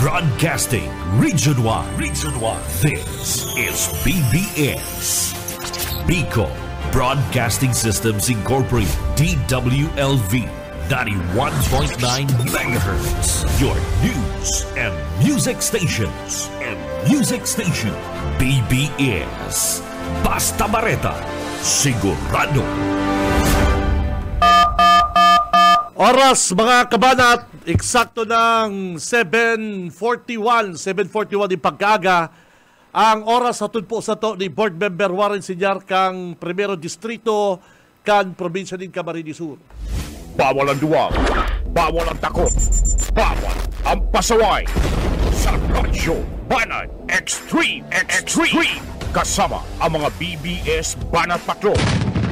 Broadcasting Region 1. This is BBS. Bicol Broadcasting Systems Incorporated. DWLV 91.9 MHz. Your news and music stations. BBS. Basta Bareta. Sigurado. Oras mga kabanat, eksakto ng 7:41 yung pagkaga. Ang oras hatod po sa to ni Board Member Warren Sinyar kang Primero Distrito kan Probinsya din Camarines Sur. Bawal ang duwag, bawal ang takot, bawal ang pasaway. Sa Radyo Banat Extreme. Kasama ang mga BBS Banat Patrol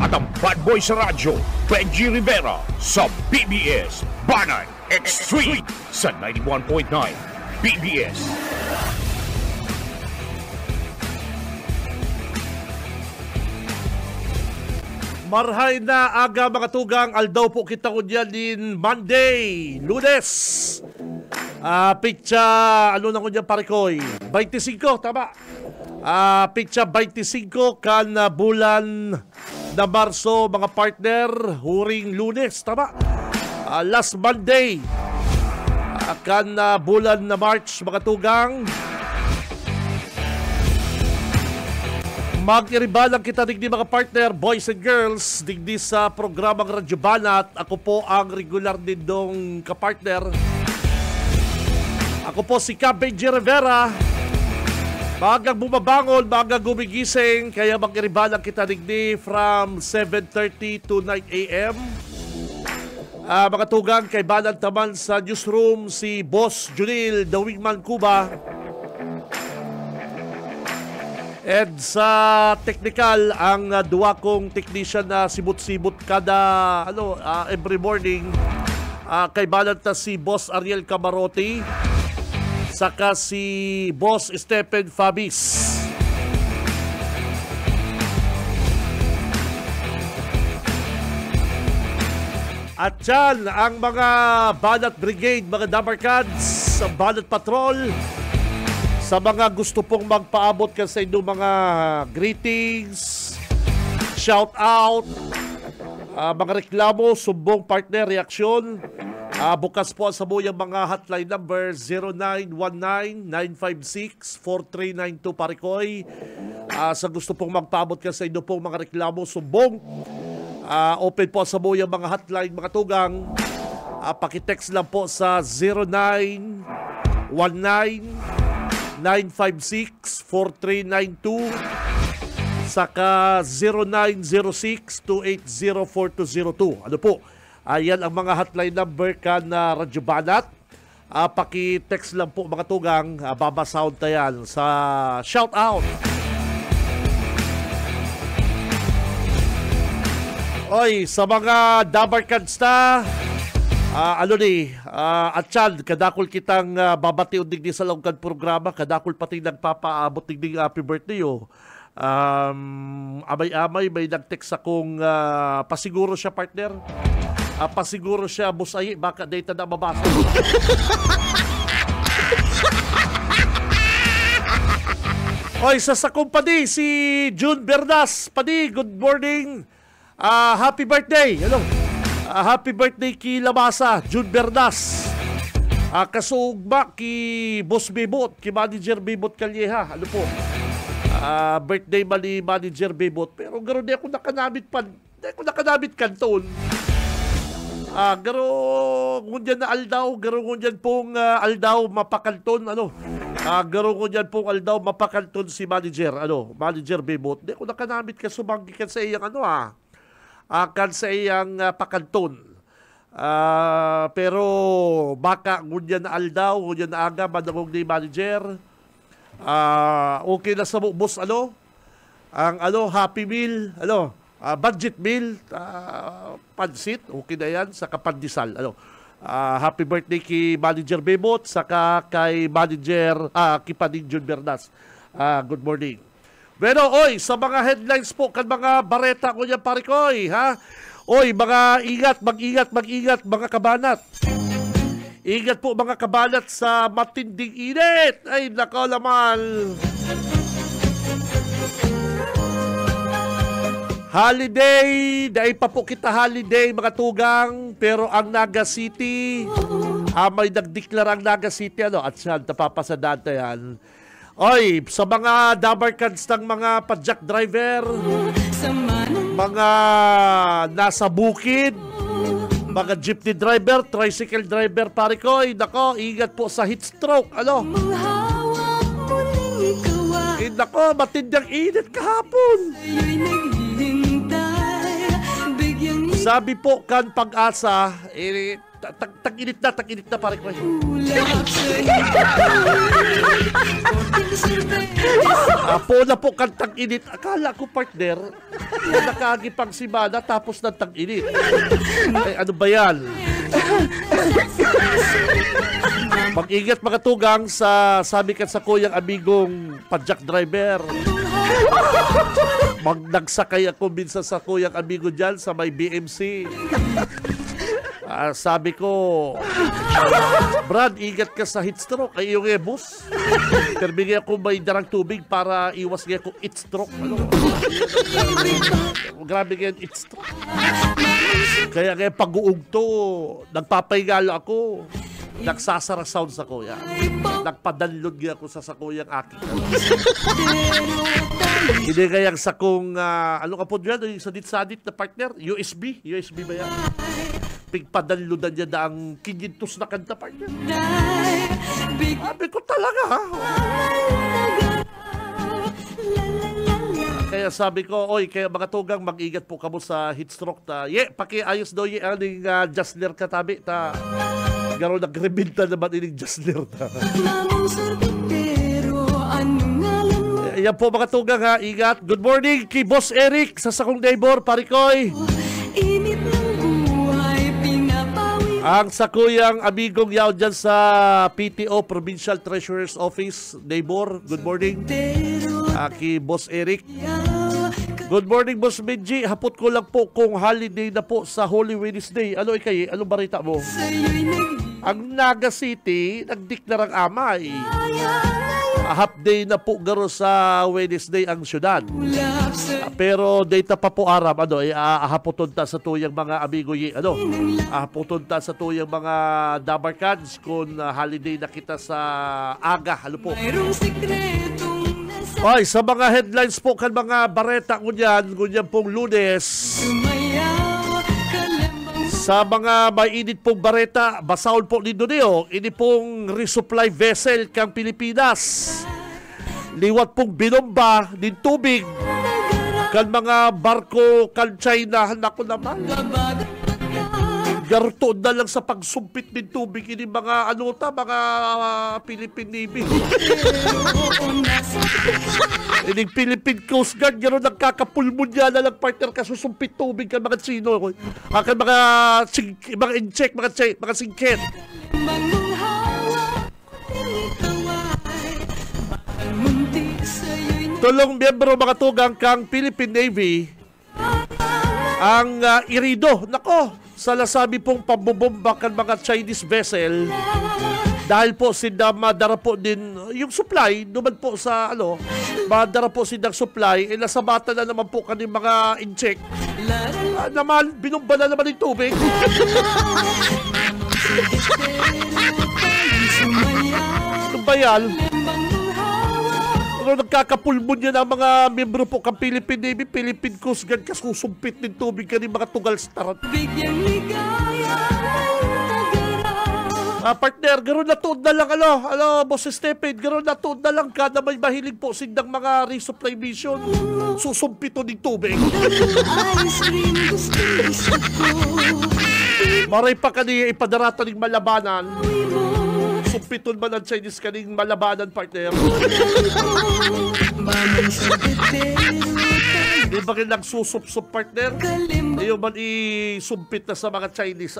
at ang bad boy sa radyo, Benji Rivera sa BBS Banat Extreme sa 91.9 BBS. Marhay na aga mga tugang, aldaw po kita ko dyan din Monday, Lunes. Pitsa, ano na ko dyan parikoy? 25, tama. Pitsa 25 kan bulan na Marso mga partner, huring Lunes, tama. Last Monday kan bulan na March mga tugang. Mag-iribalang kita digdi mga partner, boys and girls, digdi sa programang Radyo Banat. Ako po ang regular din dong kapartner. Ako po si Benji Rivera. Maagang bumabangon, maagang gumigising, kaya mag-iribalang kita digdi from 7:30 to 9 a.m. Mga tugang, kay Banat naman sa newsroom si Boss Junil The Wingman Cuba. And sa technical, ang duwa kong technician na sibot-sibot kada every morning, kay Banat na si Boss Ariel Camarote, saka si Boss Stephen Fabis. At yan ang mga Banat Brigade, mga Dabarkads, Banat Patrol. Sa mga gusto pong magpaabot ka sa inyong mga greetings, shout out, mga reklamo, sumbong partner, reaksyon, bukas po sa muyang mga hotline number 0919-956-4392 Parikoy. Sa gusto pong magpaabot ka sa inyong pong mga reklamo, sumbong, open po sa muyang mga hotline, mga tugang. Pakitext lang po sa 0919-956-4392 saka 0906-280-4202. Ano po? Ayan ang mga hotline number ka na Radyo Banat. Paki-text lang po mga tugang, babasound na yan sa shout out. Oy, sa mga Dabarkads na, at yan, kadakol kitang babatiun digdi sa longkan programa, kadakol pati nagpapaabot digdi happy birthday amay-amay may nag-text akong pasiguro siya partner, pasiguro siya busay, baka data na mabasa. Oy, sa kumpani si June Bernas, padi, good morning, happy birthday, hello. Happy birthday ki Labasa, June Bernas. Kasugba ki Boss Bebot, ki Manager Bebot Calleja. Ano po? Birthday mali Manager Bebot. Pero garo di ako nakanabit kanton. Garo ngunyan na aldaw, garo ngunyan pong aldaw mapakanton. Garo ngunyan pong aldaw mapakanton si Manager. Manager Bebot. Di ako nakanabit ka sumanggi ka sa iyang kan sa iyang pakanton. Pero baka ngunyan na aldaw, ngunyan na aga, madamong ni Manager. Okay na sa boss, ang Happy Meal, budget meal, pansit, okay na yan, saka pandesal, happy birthday kay Manager Bebot, saka kay Manager, Kipading Jun Bernas. Good morning. Pero, sa mga headlines po, kan mga bareta ko niya, parikoy, ha? Mag-ingat, mga kabanat. Ingat po mga kabalat sa matinding init. Ay, nako naman. Holiday, dahil pa po kita holiday mga tugang, pero ang Naga City, may nagdeklara ang Naga City, at siya, napapasadaan na yan. Oy, sa mga dabarkans ng mga padjak driver, mga nasa bukid, mga jeepney driver, tricycle driver, pare ko, nako, ingat po sa heat stroke, nako, matindang init kahapon. Sabi po kan Pag-asa, tag-init na pare ko. Apo na po kan tag-init. Akala ko partner, nakagipang simana tapos ng tag-init. Ano ba yan? Mag-ingat mga tugang sabi ka sa kuyang amigong padjak driver. Nagsakay ako minsan sa kuyang amigo dyan sa may BMC. Sabi ko, Brad, ingat ka sa heat stroke. Ay yung bus. Terbigay ako may darang tubig para iwas nga ko heat stroke. Grabe nga heat stroke. Kaya pag-uug to, nagpapahingalo ako. Nagsasara sound sa kuya. Nagpadanlod nga ako sa sakuyang aking. Hindi kayang sakong, ano ka po dyan, sa sadit na partner? USB? USB ba yan? Pigpadanlodan niya na ang kinintos na kanta partner. Sabi ko talaga, ha? Kaya sabi ko, oy, kaya mga tugang, mag-ingat po kamo sa heat stroke ta. Pakiayos daw yung aning Jasler katabi ta. Garo nagrebenta naman ining Jasler ta. Yan po mga tugang ha, ingat. Good morning kay Boss Eric sa sakong neighbor, parikoy. Ang sakuyang amigong yaw dyan sa PTO, Provincial Treasurer's Office, neighbor, good morning. Kay Boss Eric. Good morning, Boss Benji. Hapot ko lang po kung holiday na po sa Holy Wednesday. Ano ikay? Anong barita mo? Ang Naga City, nagdeklarang amay. Half day na po garo sa Wednesday ang syudad. Pero data pa po aram, hapoton ta sa tuyang mga amigo hapoton ta sa tuyang mga dabarkans kung holiday na kita sa aga. Ano po? Ay, sa mga headlines po kan mga bareta ngunyan pong Lunes. Sa mga may init pong bareta, basahol po ni Doneo, ini pong resupply vessel kang Pilipinas. Liwat pong binomba din tubig kan mga barko kan China. Naku naman. Garto na lang sa pagsumpit din tubig ini mga mga Philippine Navy. Ining Philippine Coast Guard, gano'n nagkakapulmonya na lang partner kasusumpit tubig kan mga Chino. Kan mga incheck, mga singket. Tulong miyembro mga tugang kang Philippine Navy ang irido. Nako, sa lasabi pong pambobomba kan mga Chinese vessel dahil po sila madara po din yung supply naman po sa madara po silang supply nasabata na naman po kaning mga incheck naman binumba na naman yung tubig. Ano ba yan? Nagkakapulmonya na mga miyembro po kang Philippine Navy, Philippine Coast Guard, kasusumpit din tubig ka mga tugal starat. Partner, gano'n na tuod na lang, Boss Stephen, gano'n na tuod na lang ka na may mahilig po sindang mga resupply mission. Susumpito ng tubig. Maray pa kaniya ipadarata ng malabanan. Sumpiton ba ng Chinese kaning malabanan, partner? Di ba rin lang susup-sup, partner? Di man isumpit na sa mga Chinese.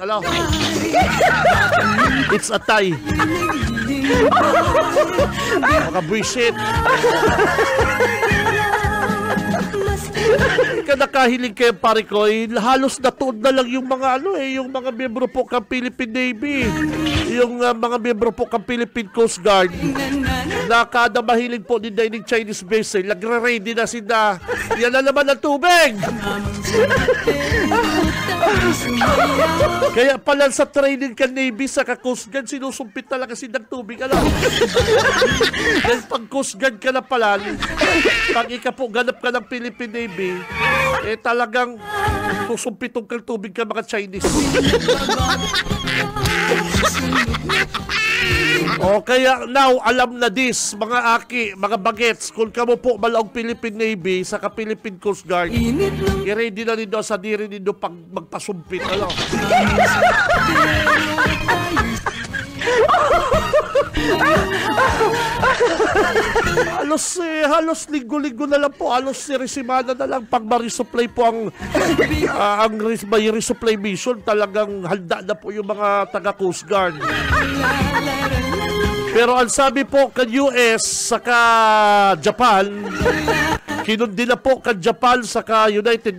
It's a tie. Mga bullshit. Ika nakahiling kayo pare ko, halos natuod na lang yung mga yung mga miyembro po ng Philippine Navy, yung mga miyembro po ng Philippine Coast Guard, na kada mahiling po din ng Chinese vessel, nagre-ready na sila. Yan na naman ang tubig. Kaya pala sa training ka Navy sa Coast Guard, sinusumpit talaga silang tubig. Dahil pag Coast Guard ka na pala, pag ika po ganap ka ng Philippine Navy, talagang susumpitong kang tubig ka mga Chinese. O kaya now, alam na this, mga aki, mga bagets, kung kamo po malaong Philippine Navy sa Philippine Coast Guard, i-ready na nindo sa diri nindo pag magpasumpit. Halos linggo-linggo na lang po, halos resimana na lang pag ma-resupply po ang may resupply mission, talagang handa na po yung mga taga Coast Guard. Pero ang sabi po kan US saka Japan, kinundi na po kan Japan saka United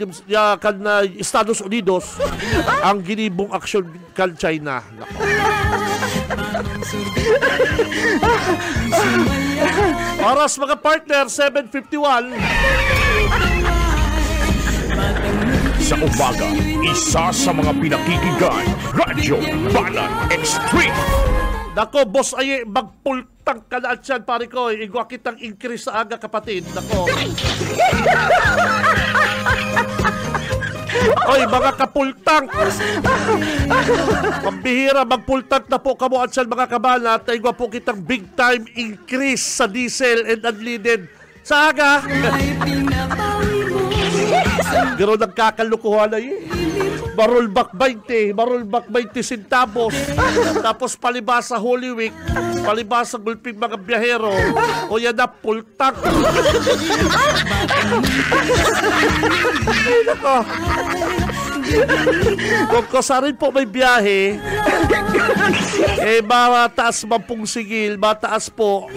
kan Estados Unidos ang ginibong aksyon kan China. Oras mga partner, 7:51. Sa umaga, isa sa mga pinakikinggan, Radyo Banan Extreme. Nako, boss ay magpultang ka na at yan, pare ko. Igwa kitang increase sa aga, kapatid. Nako. Oy, mga kapultang. Pambihira, magpultang na po kamo at yan, mga kabanat. Igwa po kitang big time increase sa diesel and unleaded sa aga. Pero nagkakalukuhan na Barulbak 20 centavos. Tapos palibasa Holy Week, palibasa gulping mga biyahero, o yan na pultak. Kung kasarin po may biyahe, mataas man pong sigil, mataas po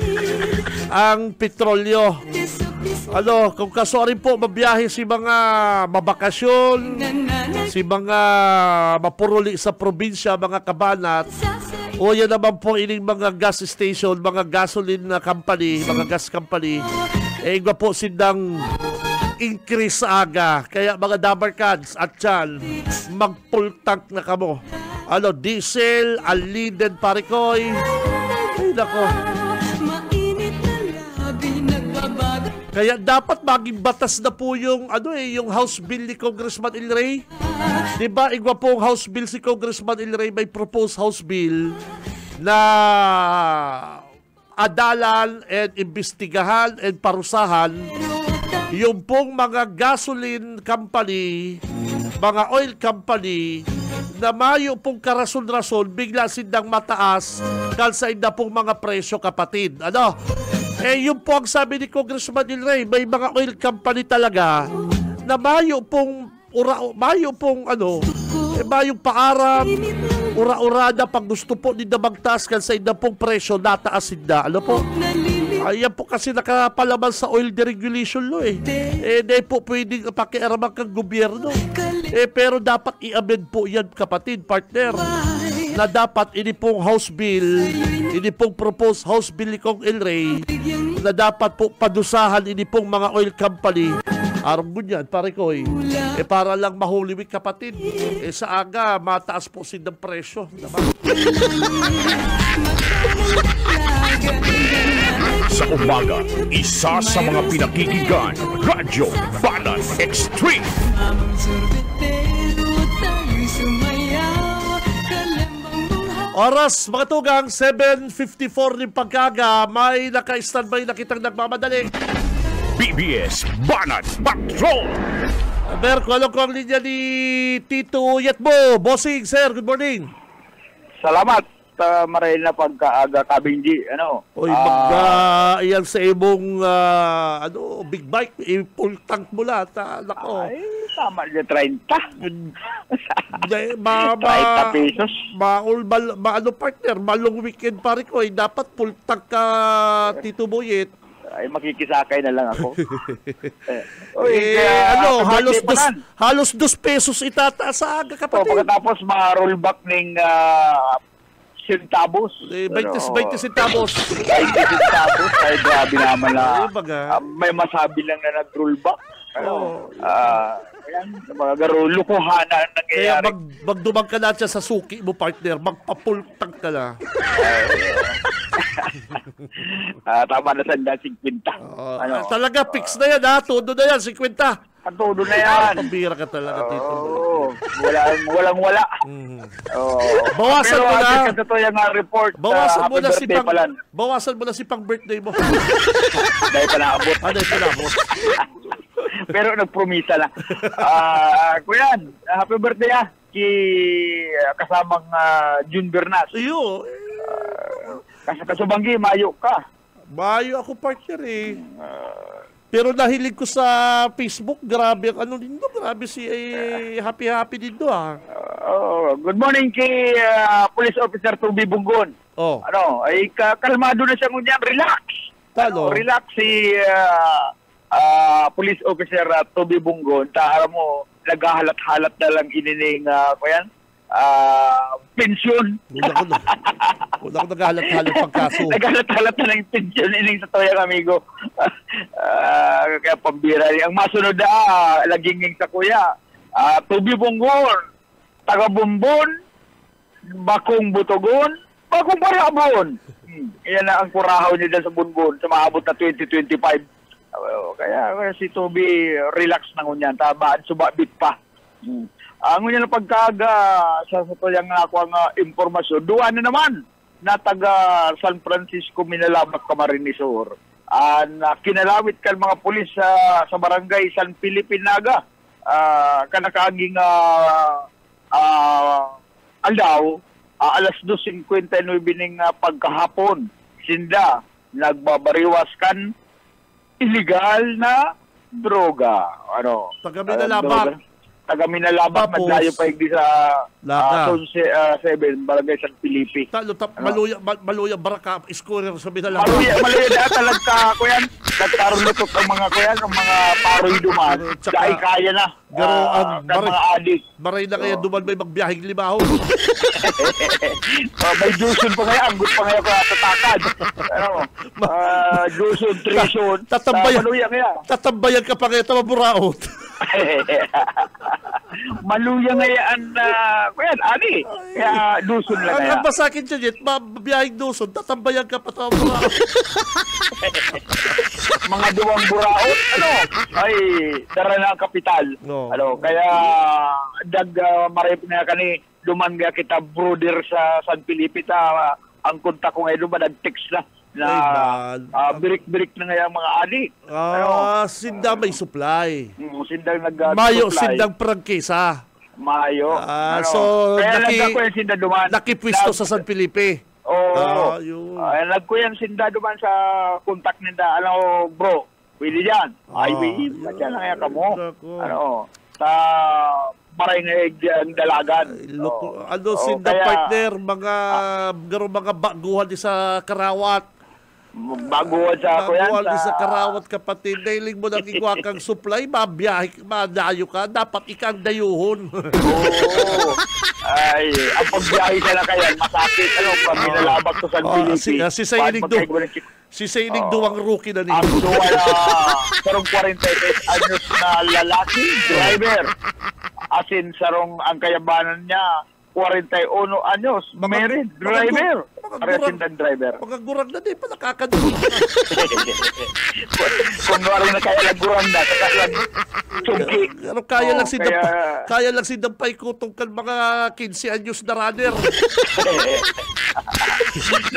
ang petrolyo. Kung kasarin po mabiyahe si mga mabakasyon, si mga mapuruli sa probinsya, mga kabanat, o yan naman po ining mga gas station, mga gasoline na company, mga gas company, iba po sindang increase sa aga. Kaya mga dabarkads at yan, mag-full tank na kamo. Diesel, unleaded, parikoy. Ay, nako. Kaya dapat maging batas na po yung yung House Bill ni Congressman El Rey. 'Di ba? Igwa pong House Bill si Congressman El Rey, may proposed House Bill na adalan and imbestigahan and parusahan yung pong mga gasoline company, mga oil company na mayo pong karason-rason bigla sindang mataas kalsaid na pong mga presyo, kapatid. Yung po ang sabi ni Congressman El Rey, may mga oil company talaga na mayo pong mayong paaram, ura-urada pag gusto po din na magtaas sa inda pong presyo, nataas inda. Ayan po kasi nakapalaman sa oil deregulation law Di po pwedeng pakiaraman kang gobyerno. Pero dapat i-amend po yan, kapatid, partner, na dapat ini pong House Bill, ini pong proposed House Bill ni Kong El Rey, na dapat po padusahan ini pong mga oil company. Arong ganyan, pare ko para lang mahuliwik, kapatid. Sa aga, mataas po sindang presyo. Sa umaga, isa sa mga pinakikinggan, Radyo Banan Extreme. Oras, mga tugang, 7:54 ng pagkaga. May naka-standby na kitang nagmamadali. BBS Banan Patrol. Ano ko ang linya ni Tito Yetbo. Bossing, sir, good morning. Salamat, maray na pagkaaga, Kabingji. Oy, iyan sa imong big bike, full tank mo lahat. Nako. Ay, tama niya, 30. 30 pesos. Partner, malong weekend pare ko. Dapat full tank ka, Tito Boyet. ay makikisakay na lang ako. Halos 2 pesos itataas sa aga, kapatid. Pagkatapos ma-rollback ng centavos. 20 centavos. 20 centavos. Ay, grabe naman na. May masabi lang na nag-rollback. Ayan, mga lukuhan na nangyayari. Kaya magdumag ka na siya sa suki mo, partner. Magpapultang ka na. Tama na sa 50. Talaga, fix na yan, ha? Todo na yan, 50. Todo na yan. Pambira ka talaga, Tito. Walang-wala. Bawasan mo na. Pero ito yung report. Bawasan mo na si pang birthday mo. Dahil pa naabot. Dahil pa naabot. Pero nagpromisa na. Kuyan, happy birthday kasamang June Bernas. Iyo. Kasubanggi, mayo ka. Mayo ako, partner eh. Pero nahilig ko sa Facebook, grabe ang grabe si happy din do Good morning kay Police Officer Tubi Bunggon. Ay kalmado na siya ngunyan, relax. Relax si Police Officer Tubi Bunggon. Alam mo, naghahalat-halat na lang inining pensyon. Wala ko naghahalat-halat pang kaso. Naghahalat-halat na lang pensyon ining sa toyang amigo. Kaya pambira. Ang masunod laginging sa kuya. Tubi Bunggon, taga Bumbon, Bakong Butogon, Bakong Parabon. Yan na ang kurahaw niya dyan sa Bunbon sa maabot na 2025. Kaya si Tubi relax na ngunyan. Tabaan, subabit pa. Ang ngunyan na pagkaga sa toyang ako ang impormasyon. Duwa na naman na taga San Francisco, Minalabak, Camarines Sur. Kinalawit kan mga pulis sa barangay San Felipe Naga. Kanakaaging aldaw, alas 2:59 ning pagkahapon, sinda nagbabariwas kan illegal na droga. Taga Minalabak. Taga Minalabak, naglayo pa hindi sa Zone 7, Barangay San Felipe. Maluya baraka, scorer sa Minalabak. Maluya na talaga, kuyan. Nagkarunutot ang mga kuyan, ang mga paroy duman. Dahil kaya na. Mga adik. Maray na kaya duman may magbiyahing limaho. May Juson pa kaya, anggot pa kaya tatakad. Juson, Trison. Tatambayan ka pa kaya maburaot. Maluya ngayon kuyan, ani. Kaya Duson lang kaya. Ang basakin siya, Jet, mabiyahing Duson, tatambayan ka pa maburaot. Mga duwang buraot, ay dara na ang kapital. Kaya marip na kani duman nga kita brother sa San Felipe ang kontak ko ngayon ba nag-text na birik-birik na nga mga adik. Sinda may supply. Sindang nag-supply. Mayo, sindang prangkisa. Mayo. Kaya nagko yung sinda duman. Nakipwisto sa San Felipe. Yun. Nagko yung sinda duman sa kontak ninda. Bro, pwede dyan. Pwede. Diyan lang yan ka mo. Sa maray nga ang dalagan. Sinda partner, mga baguhan sa Karawat. Baguhan sa kuyan. Baguhan sa Karawat, kapatid. Dahil mo nang ikuha kang supply, madayo ka, dapat ikang dayuhon. Ay, ang pagbiyahe ka na kaya, masakit. Minalabak to San Felipe. Si Sainig duwang rookie na niya. Ang duwa na sarong 46 anyos na lalaki, driver. Asin sarong ang kayabanan niya, 41 anyos, married, driver. Resident driver. Pagkagurang na din pa, nakakadulog na. Kung narin na kaya nagurang na, saka lang sungki. Pero kaya lang sindampay kutong kan mga 15 anyos na runner.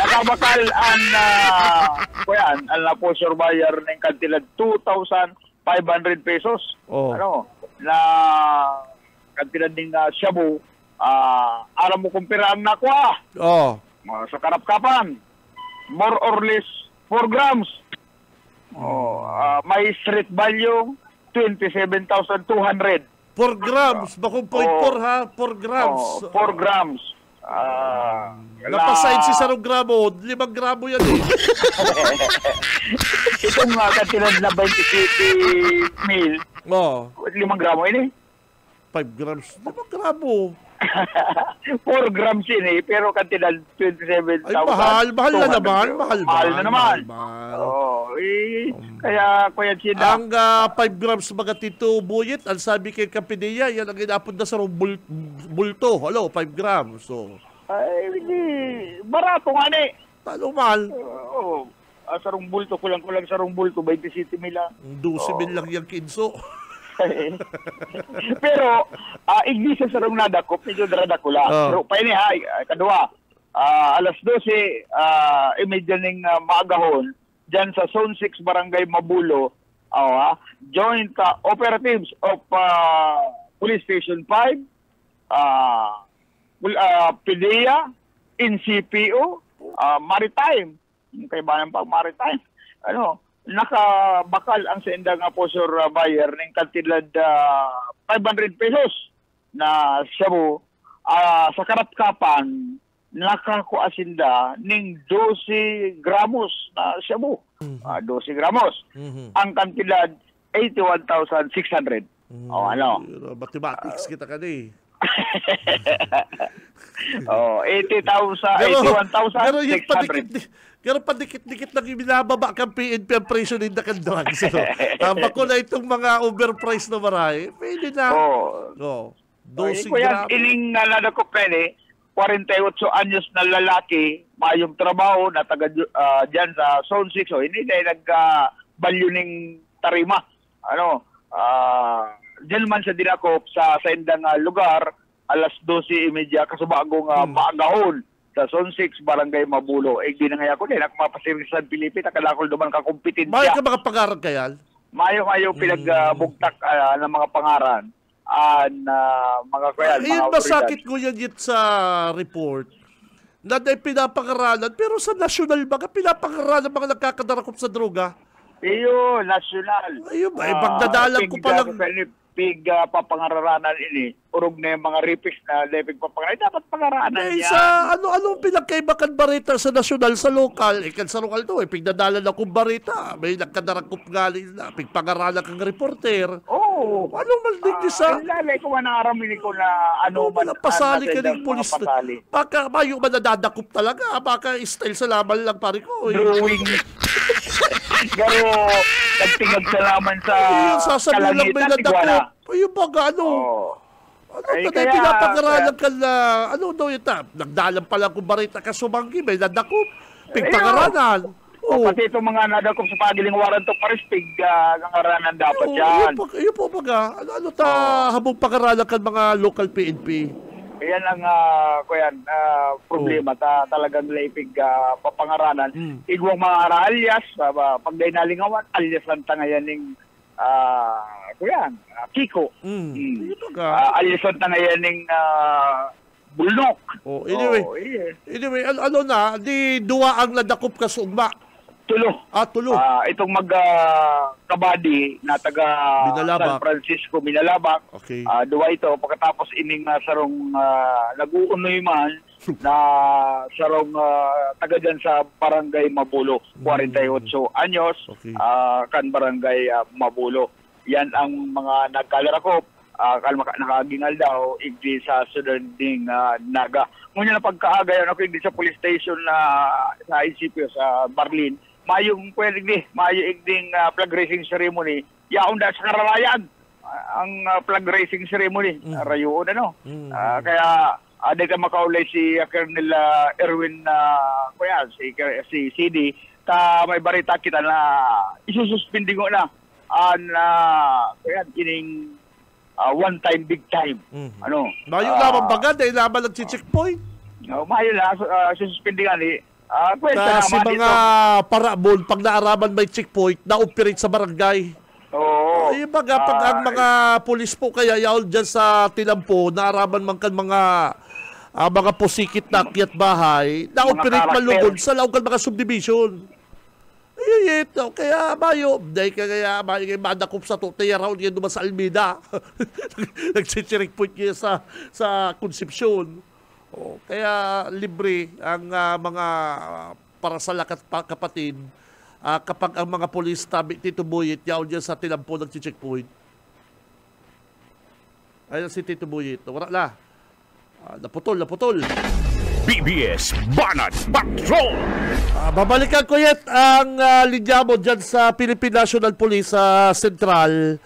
Nakabakal ang po surveyor ng kantilad 2,500 pesos. Na kantilad ng shabu. Aram mo kumpiraan na ko sa karap-kapan, more or less 4 grams. May street value 27,200. 4 grams, bakong 0.4 ha, 4 grams. 4 grams. Napasayin si 1 gramo, 5 gramo yan eh. Itong kantinan na 27 mil, Oh, 5 gramo ini. 5 grams. 5 gramo. 4 grams ini, pero kantinan 27,000. Ay, mahal. Mahal na naman. Mahal na naman. Mahal. Oh, kaya Kuya Chida. Ang 5 grams mga Tito Buyet, ang sabi kay Kapineya, yan ang inapod na sa bulto. Hello, 5 grams. So, Ay, hindi. Barato nga ni. talo mahal. Oo. Sarong bulto, kulang-kulang sarong bulto, 27 mil lang. 12 mil lang yung kinso. Pero, igdi sa sarong nadakop, medyo daradakula. Pero, pa ini ha, kadua, alas 12, imedyaning maagahon, dyan sa Zone 6, Barangay Mabulo, Joint Operatives of Police Station 5, PDEA, NCPO, Maritime, kay bayan pa Maritime, nakabakal ang senda nga posor buyer ng kantidad 500 pesos na shabu. Sa karapkapan, nakakuasinda ng 12 gramos na shabu. 12 gramos. Ang kantidad 81,600. Mathematics kita ka di. 81,600. Pero padikit-dikit lang ibinababa kang PNP ang presyo ng drugs. Bako na itong mga overpriced na marami, pwede na. 12 gramos. Ining nadakop ka ni, 48 anyos na lalaki, mayong trabaho na taga dyan sa Zone 6. Hindi na nagbalyo ng tarima. Diyan man sa dinakop sa indang lugar, alas 12:30 kasubagong maagahon sa Zone 6, Barangay Mabulo. Di na nga ako din, mapasirisan Pilipit, akadakol duman ka kompetensya. Mayo ka mga pangaran kaya? Mayo pinagbugtak ng mga pangaran. Mga kaya, Iyon masakit ko yan sa report na dahil pinapangaralan, pero sa national mga pinapangaralan mga nagkakadarakop sa droga. Iyo, national. Ayun ba, pagdadalang ko palang papangaranan ini, urog na yung mga rapist na lepig papangaranan, dapat pangaranan yan. Sa ano pinagkaibakan barita sa nasyonal sa lokal, sa lokal to, pigdadalan akong barita, may nagkadarakop galing na, pigpangaralan kang reporter. Oo. Anong maldigdi sa? Lalay ko manaramin ko na man pasali ka ng polis. Baka mayo man nadadakop talaga, baka style sa laban lang pare ko. Drawing. Pero nagtingag sa laman sa kalangitan, Iguana. Ayun ba, kaya pinapangaralan ka na, daw yun nagdalan pala kung barita ka sumanggi, may nadakop, pigpangaralan. Pati itong mga nadakop sa pagiling warrant of arrest, pangaralan dapat yan. Ayun po baga, habang pangaralan ka mga local PNP. Yan ang problema talagang laipig papangaranan. Igwang mga alias, pag day nalingawan, alias lang tangayan ng Kiko. Alias lang tangayan ng Bulnok. Anyway, di duwa ang nadakop ka sugma. Tulo. Tulo. Itong kabady na taga San Francisco, Binalabak. Okay. Duwa ito. Pagkatapos ining sarong nag-uunoy man na sarong taga dyan sa Barangay Mabulo. 48 anyos. Okay. Kan Barangay Mabulo. Yan ang mga nagkalarakop. Nakagingal daw igdi sa sudanding naga. Ngunyan na pagkaagayon ako igdi sa police station sa ICP sa Barlin. Mayong igding flag raising ceremony. Yaon da sa Karalayan. Ang flag raising ceremony. Rayuon kaya aday ka makaulay si Colonel Erwin si CD may barita kita na isususpindi ko na kining one time, big time. Mayo laban baga dahil laban nag-checkpoint. Mayo lang, sususpindi nga ni. Kasi mga parabon, pag naaraman may checkpoint, na-operate sa barangay. Oo. Yung baga, pag ang mga pulis po kaya yaon dyan sa Tinampo, naaraman man kan mga pusikit na akyat bahay, na-operate malugod sa laog kan mga subdivision. Kaya mayo, dahil kaya madakop sa to, tayo round yan naman sa Almeida. Nag-checkpoint niya sa Concepcion. Kaya libre ang mga para sa lakat kapatid kapag ang mga polis tabi Tito Buyit, yaon dyan sa tinampo ng checkpoint. Ayan si Tito Buyit. Wala na. Naputol. BBS Banat Patrol! Babalikan ko yet ang linya mo dyan sa Philippine National Police sa Central.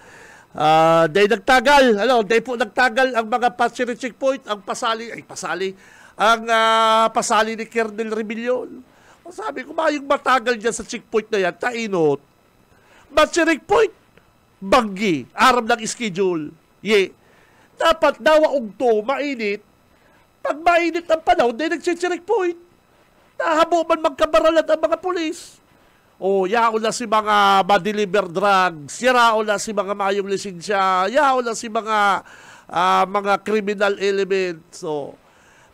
Dahil nagtagal, dahil po nagtagal ang mga passenger checkpoint, ang pasali ni Colonel Rebellion. Sabi ko, yung matagal dyan sa checkpoint na yan, tainot. Passenger checkpoint, banggi, aram ng schedule. Dapat dawaog to, mainit. Pag mainit ang panahon, dahil nag-checkpoint. Nahabo man magkabaralan ang mga polis. Yao na si mga ma-deliver drugs, yarao na si mga mayong lisensya, yao na si mga criminal elements.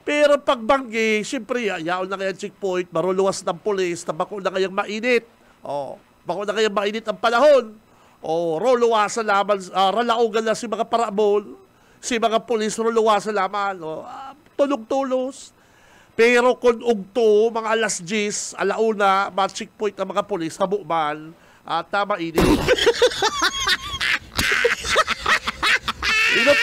Pero pag banggi, siyempre, yao na kaya checkpoint, maruluwas ng polis, tabako na kayang mainit. Bako na kayang mainit ang panahon. Ruluwasan naman, ralaogan na si mga parabol, si mga polis, ruluwasan naman. Tulog-tulos. Pero kung ugto, mga alas 10, alauna, ma-checkpoint ang mga polis, habuman, at mainit.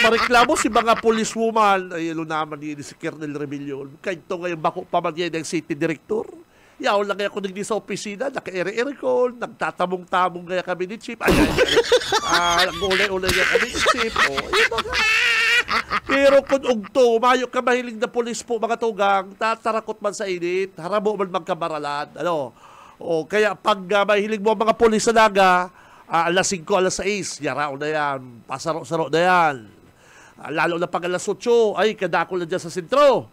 Mareklamo si mga policewoman, ayun naman yun si Colonel Rebellion. Kahit ito ngayon bako pa man yan ng city director. Yaw lang kaya kung nagdi sa opisina, naka-ere-ere ko, nagtatamong-tamong kaya kami ni Chief. Nag-ulay-ulay kaya kami ni Chief. Pero kung ugto, mayo ka mahiling na polis po mga tugang, tatarakot man sa init, haramo man magkabaralan. Kaya pag mahiling mo mga polis sa naga, alas 5, alas 6, yarao na yan, pasaro-saro na yan. Lalo na pag alas 8, ay kadako na dyan sa sentro.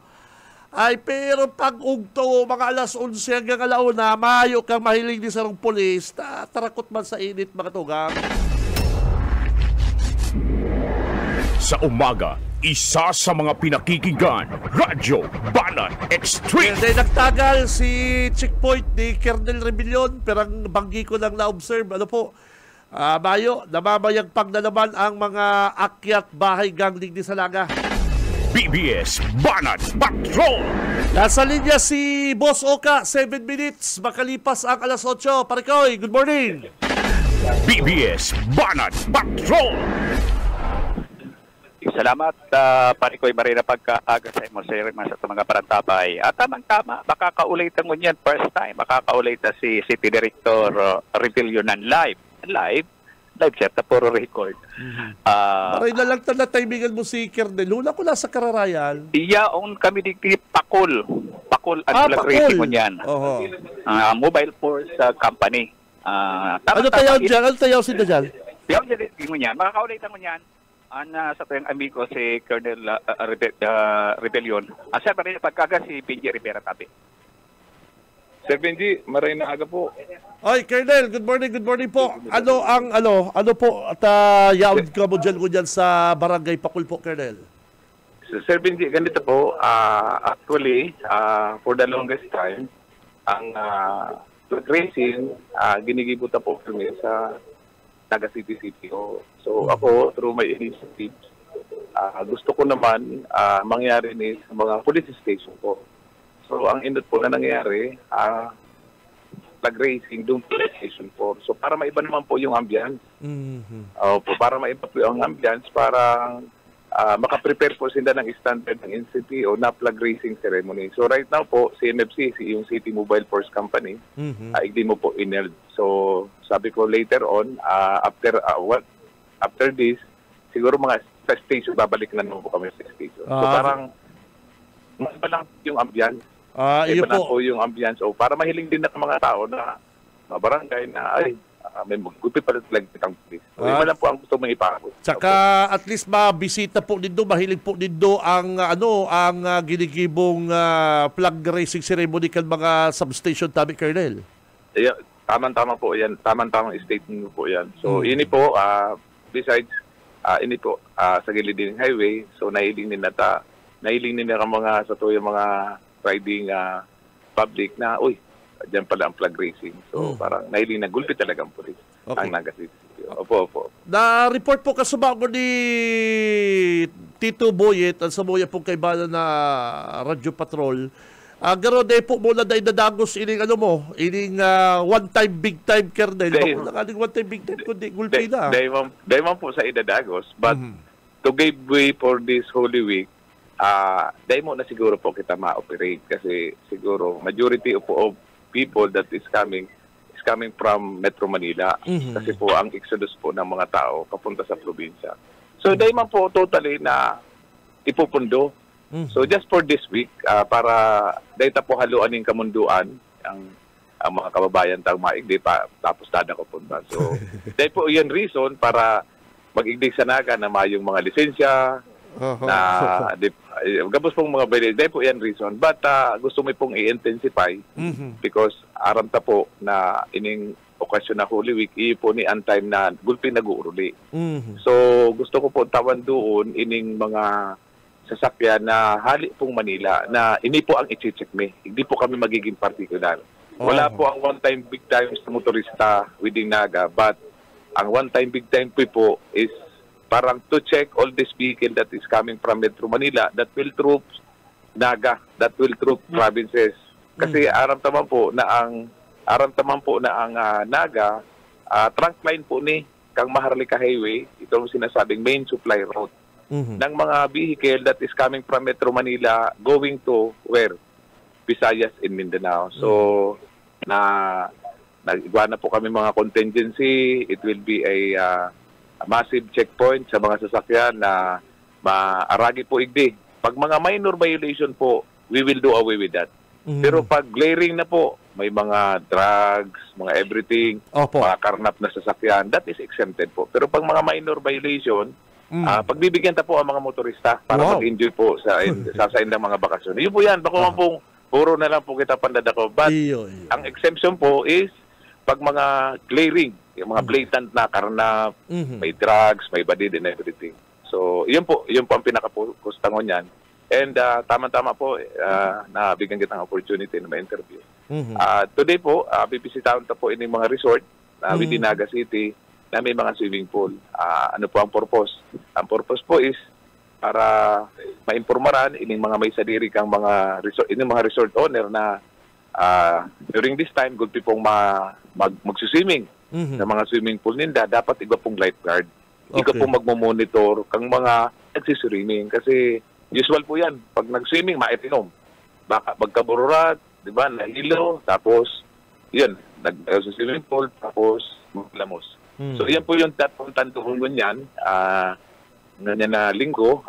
Pero pag ugto, mga alas 11 hanggang alauna, mayo kang mahiling ni sarong polis, tatarakot man sa init mga tugang. Sa umaga, isa sa mga pinakikinggan, Radyo Banat Extreme! Dahil nagtagal si checkpoint ni Colonel Rebellion, pero ang banggi ko lang na-observe, Mayo, namamayag pag na naman ang mga akyat bahay gangling ni Salaga. BBS Banat Patrol! Nasa linya si Boss Oka, 7 minutes, makalipas ang alas 8. Parikoy, good morning! BBS Banat Patrol! Salamat, Parikoy Marina, pagkaaga sa imo sa mga parantapay. At tamang-tama, makakaulitan mo niyan first time. Makakaulitan si City Director Rebellion live, sir, na puro record. Maray na lang na timingan mo si Kernel. Lula ko na sa Kararayan. Iyaon kami di Pakul at Pakul rating mo niyan. Mobile Force Company. Ano tayaw dyan? Ano tayaw si Dajal? Tayaw dyan mo niyan. Makakaulitan mo niyan. Sa tuyang amigo si Colonel Rebellion. Sir, maray na pagkaga si PG Rivera Tabi. Sir Benji, maray na aga po. Oy, Colonel, good morning po. Ano po at yaod ka mo dyan sa barangay Pakul po, Colonel? Sir Benji, ganito po, actually, for the longest time, ang racing, ginigibutan po kami sa Naga City CPO. So ako, through my initiative, gusto ko naman mangyari ni sa mga police station po. So ang indot po na nangyayari, flag racing doon po station 4. So para maiba naman po yung ambience. Para maiba po yung ambience, para makaprepare po sila ng standard ng NCPO na flag racing ceremony. So right now po, CMFC, yung City Mobile Force Company, hindi mo po ineld. So sabi ko later on, after this, siguro mga sa station, babalik na naman po kami sa station. So parang, mas pa lang yung ambience. Iba na po yung ambience. Para mahiling din na mga tao na barangay na, may magupit pala talaga itang police. So, iba lang po ang gusto mong ipakot. Tsaka at least mabisita po dito, mahilig po dito ang ginigibong flag racing ceremony kan mga substation tabi, Colonel. Yeah, tamang-tama po yan. Tamang-tamang statement po yan. So, ini po, besides, ini po, sa gilid din highway, so nahiling din nila mga sa yung mga riding public na, dyan pala ang flag racing. So, parang nahiling na gulpi talaga ang police. Ang Naga City. Opo. Na-report po kasubago ni Tito Boyet, ang samoya pong kaibala na radyo patrol, Garo day po muna na idadagos ining ano mo, ining one time big time kernel. Day- Wala ka one time big time kundi gulpi na. Dahil man po sa idadagos, but to give way for this Holy Week, dahil mo na siguro po kita ma-operate kasi siguro majority of people that is coming from Metro Manila kasi po ang exodus po ng mga tao papunta sa probinsya. So dahil man po totally na ipupundo. So just for this week, para dahil po haluan ng kamunduan ang mga kababayan tang maigdi pa tapos tada ko punta. So dahil po yan reason para mag-igdig sa naga na mayong mga lisensya na gabos pong mga bayad. Dahil po yan reason. But gusto mo pong i-intensify because aram ta po na ining okasyon na Holy Week, po ni an time na gulpi nag-uuruli. So gusto ko po tawan doon ining mga sasakyan na hali pong Manila na ini po ang i-check me. Hindi po kami magiging particular. Wala po ang one time big time sa motorista within Naga, but ang one time big time po is parang to check all this vehicle that is coming from Metro Manila that will troop Naga, that will troop provinces. Kasi aram taman po na ang Naga trunk line po ni kang Maharlika Highway, ito ang sinasabing main supply route ng mga vehicle that is coming from Metro Manila going to where? Visayas and Mindanao. So, nagigwa na po kami mga contingency. It will be a massive checkpoint sa mga sasakyan na maaragi po igdi. Pag mga minor violation po, we will do away with that. Pero pag glaring na po, may mga drugs, mga everything, mga karnap na sasakyan, that is exempted po. Pero pag mga minor violation, pagbibigyan ta po ang mga motorista para mag-enjoy po sa ng mga bakasyon. Yun po yan. Bako man pong puro na lang po kita pandadako. But ang exemption po is pag mga glaring, yung mga blatant na karnap, may drugs, may badid and everything. So, yun po ang pinaka-kustangon yan. And tama-tama po, nabigyan kita ng opportunity na ma-interview. Today po, bibisitahan ta po ining mga resort within Naga City na may mga swimming pool. Ano po ang purpose? Ang purpose po is para maimpormaran ining mga may sadiri kang mga resort owner na during this time gulpi pong magsuswimming sa mga swimming pool ninda, dapat iba pong lifeguard. Iba pong magmo-monitor kang mga nagsiswimming kasi usual po yan. Pag nag-swimming, maitinom. Baka magkabururat, di ba, nahilo, tapos yun, nag-swimming pool, tapos maglamos. So, yan po yung tantuhungon yan. Ganyan na linggo,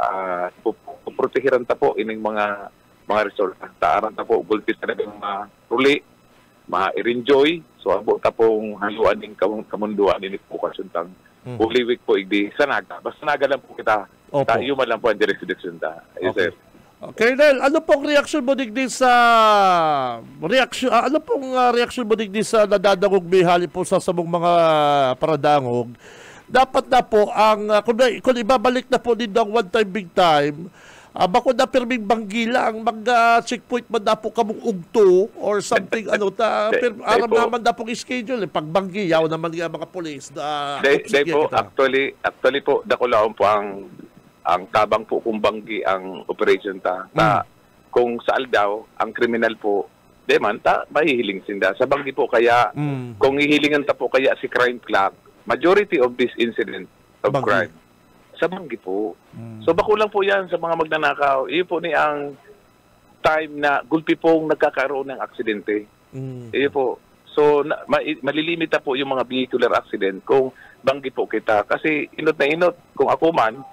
puprotehiran ta po ining mga resort. Taaran ta po, gulpit na yung mga ruli, ma-enjoy. So, abo ta pong haluan ng kamunduan ini po kasuntang Holy Week po, igdi sa Naga. Basta Naga lang po kita. Tayo man lang po ang direksyon ta. Yes, sir. Colonel, ano pong reaksyon mo digdi sa reaksyon mo digdi sa nadadangog bihali po sa samong mga paradangog? Dapat na po ang kung ibabalik na po din ng one time big time, bako na perming banggila ang mag-checkpoint man na po kamong ugto or something aram naman na pong schedule pagbanggi yaw naman nga mga police na po actually po dakulaon po ang tabang po kung banggi ang operation ta. Kung sa Aldaw, ang kriminal po, deman ta, mahihiling sinda. Sa banggi po kaya, kung hihilingan ta po kaya si crime clock, majority of this incident of crime, sa banggi po. So bako lang po yan sa mga magnanakaw. Iyon po ni ang time na gulpi pong nagkakaroon ng aksidente. Iyon po. So malilimita po yung mga vehicular accident kung banggi po kita. Kasi inot na inot, kung ako man,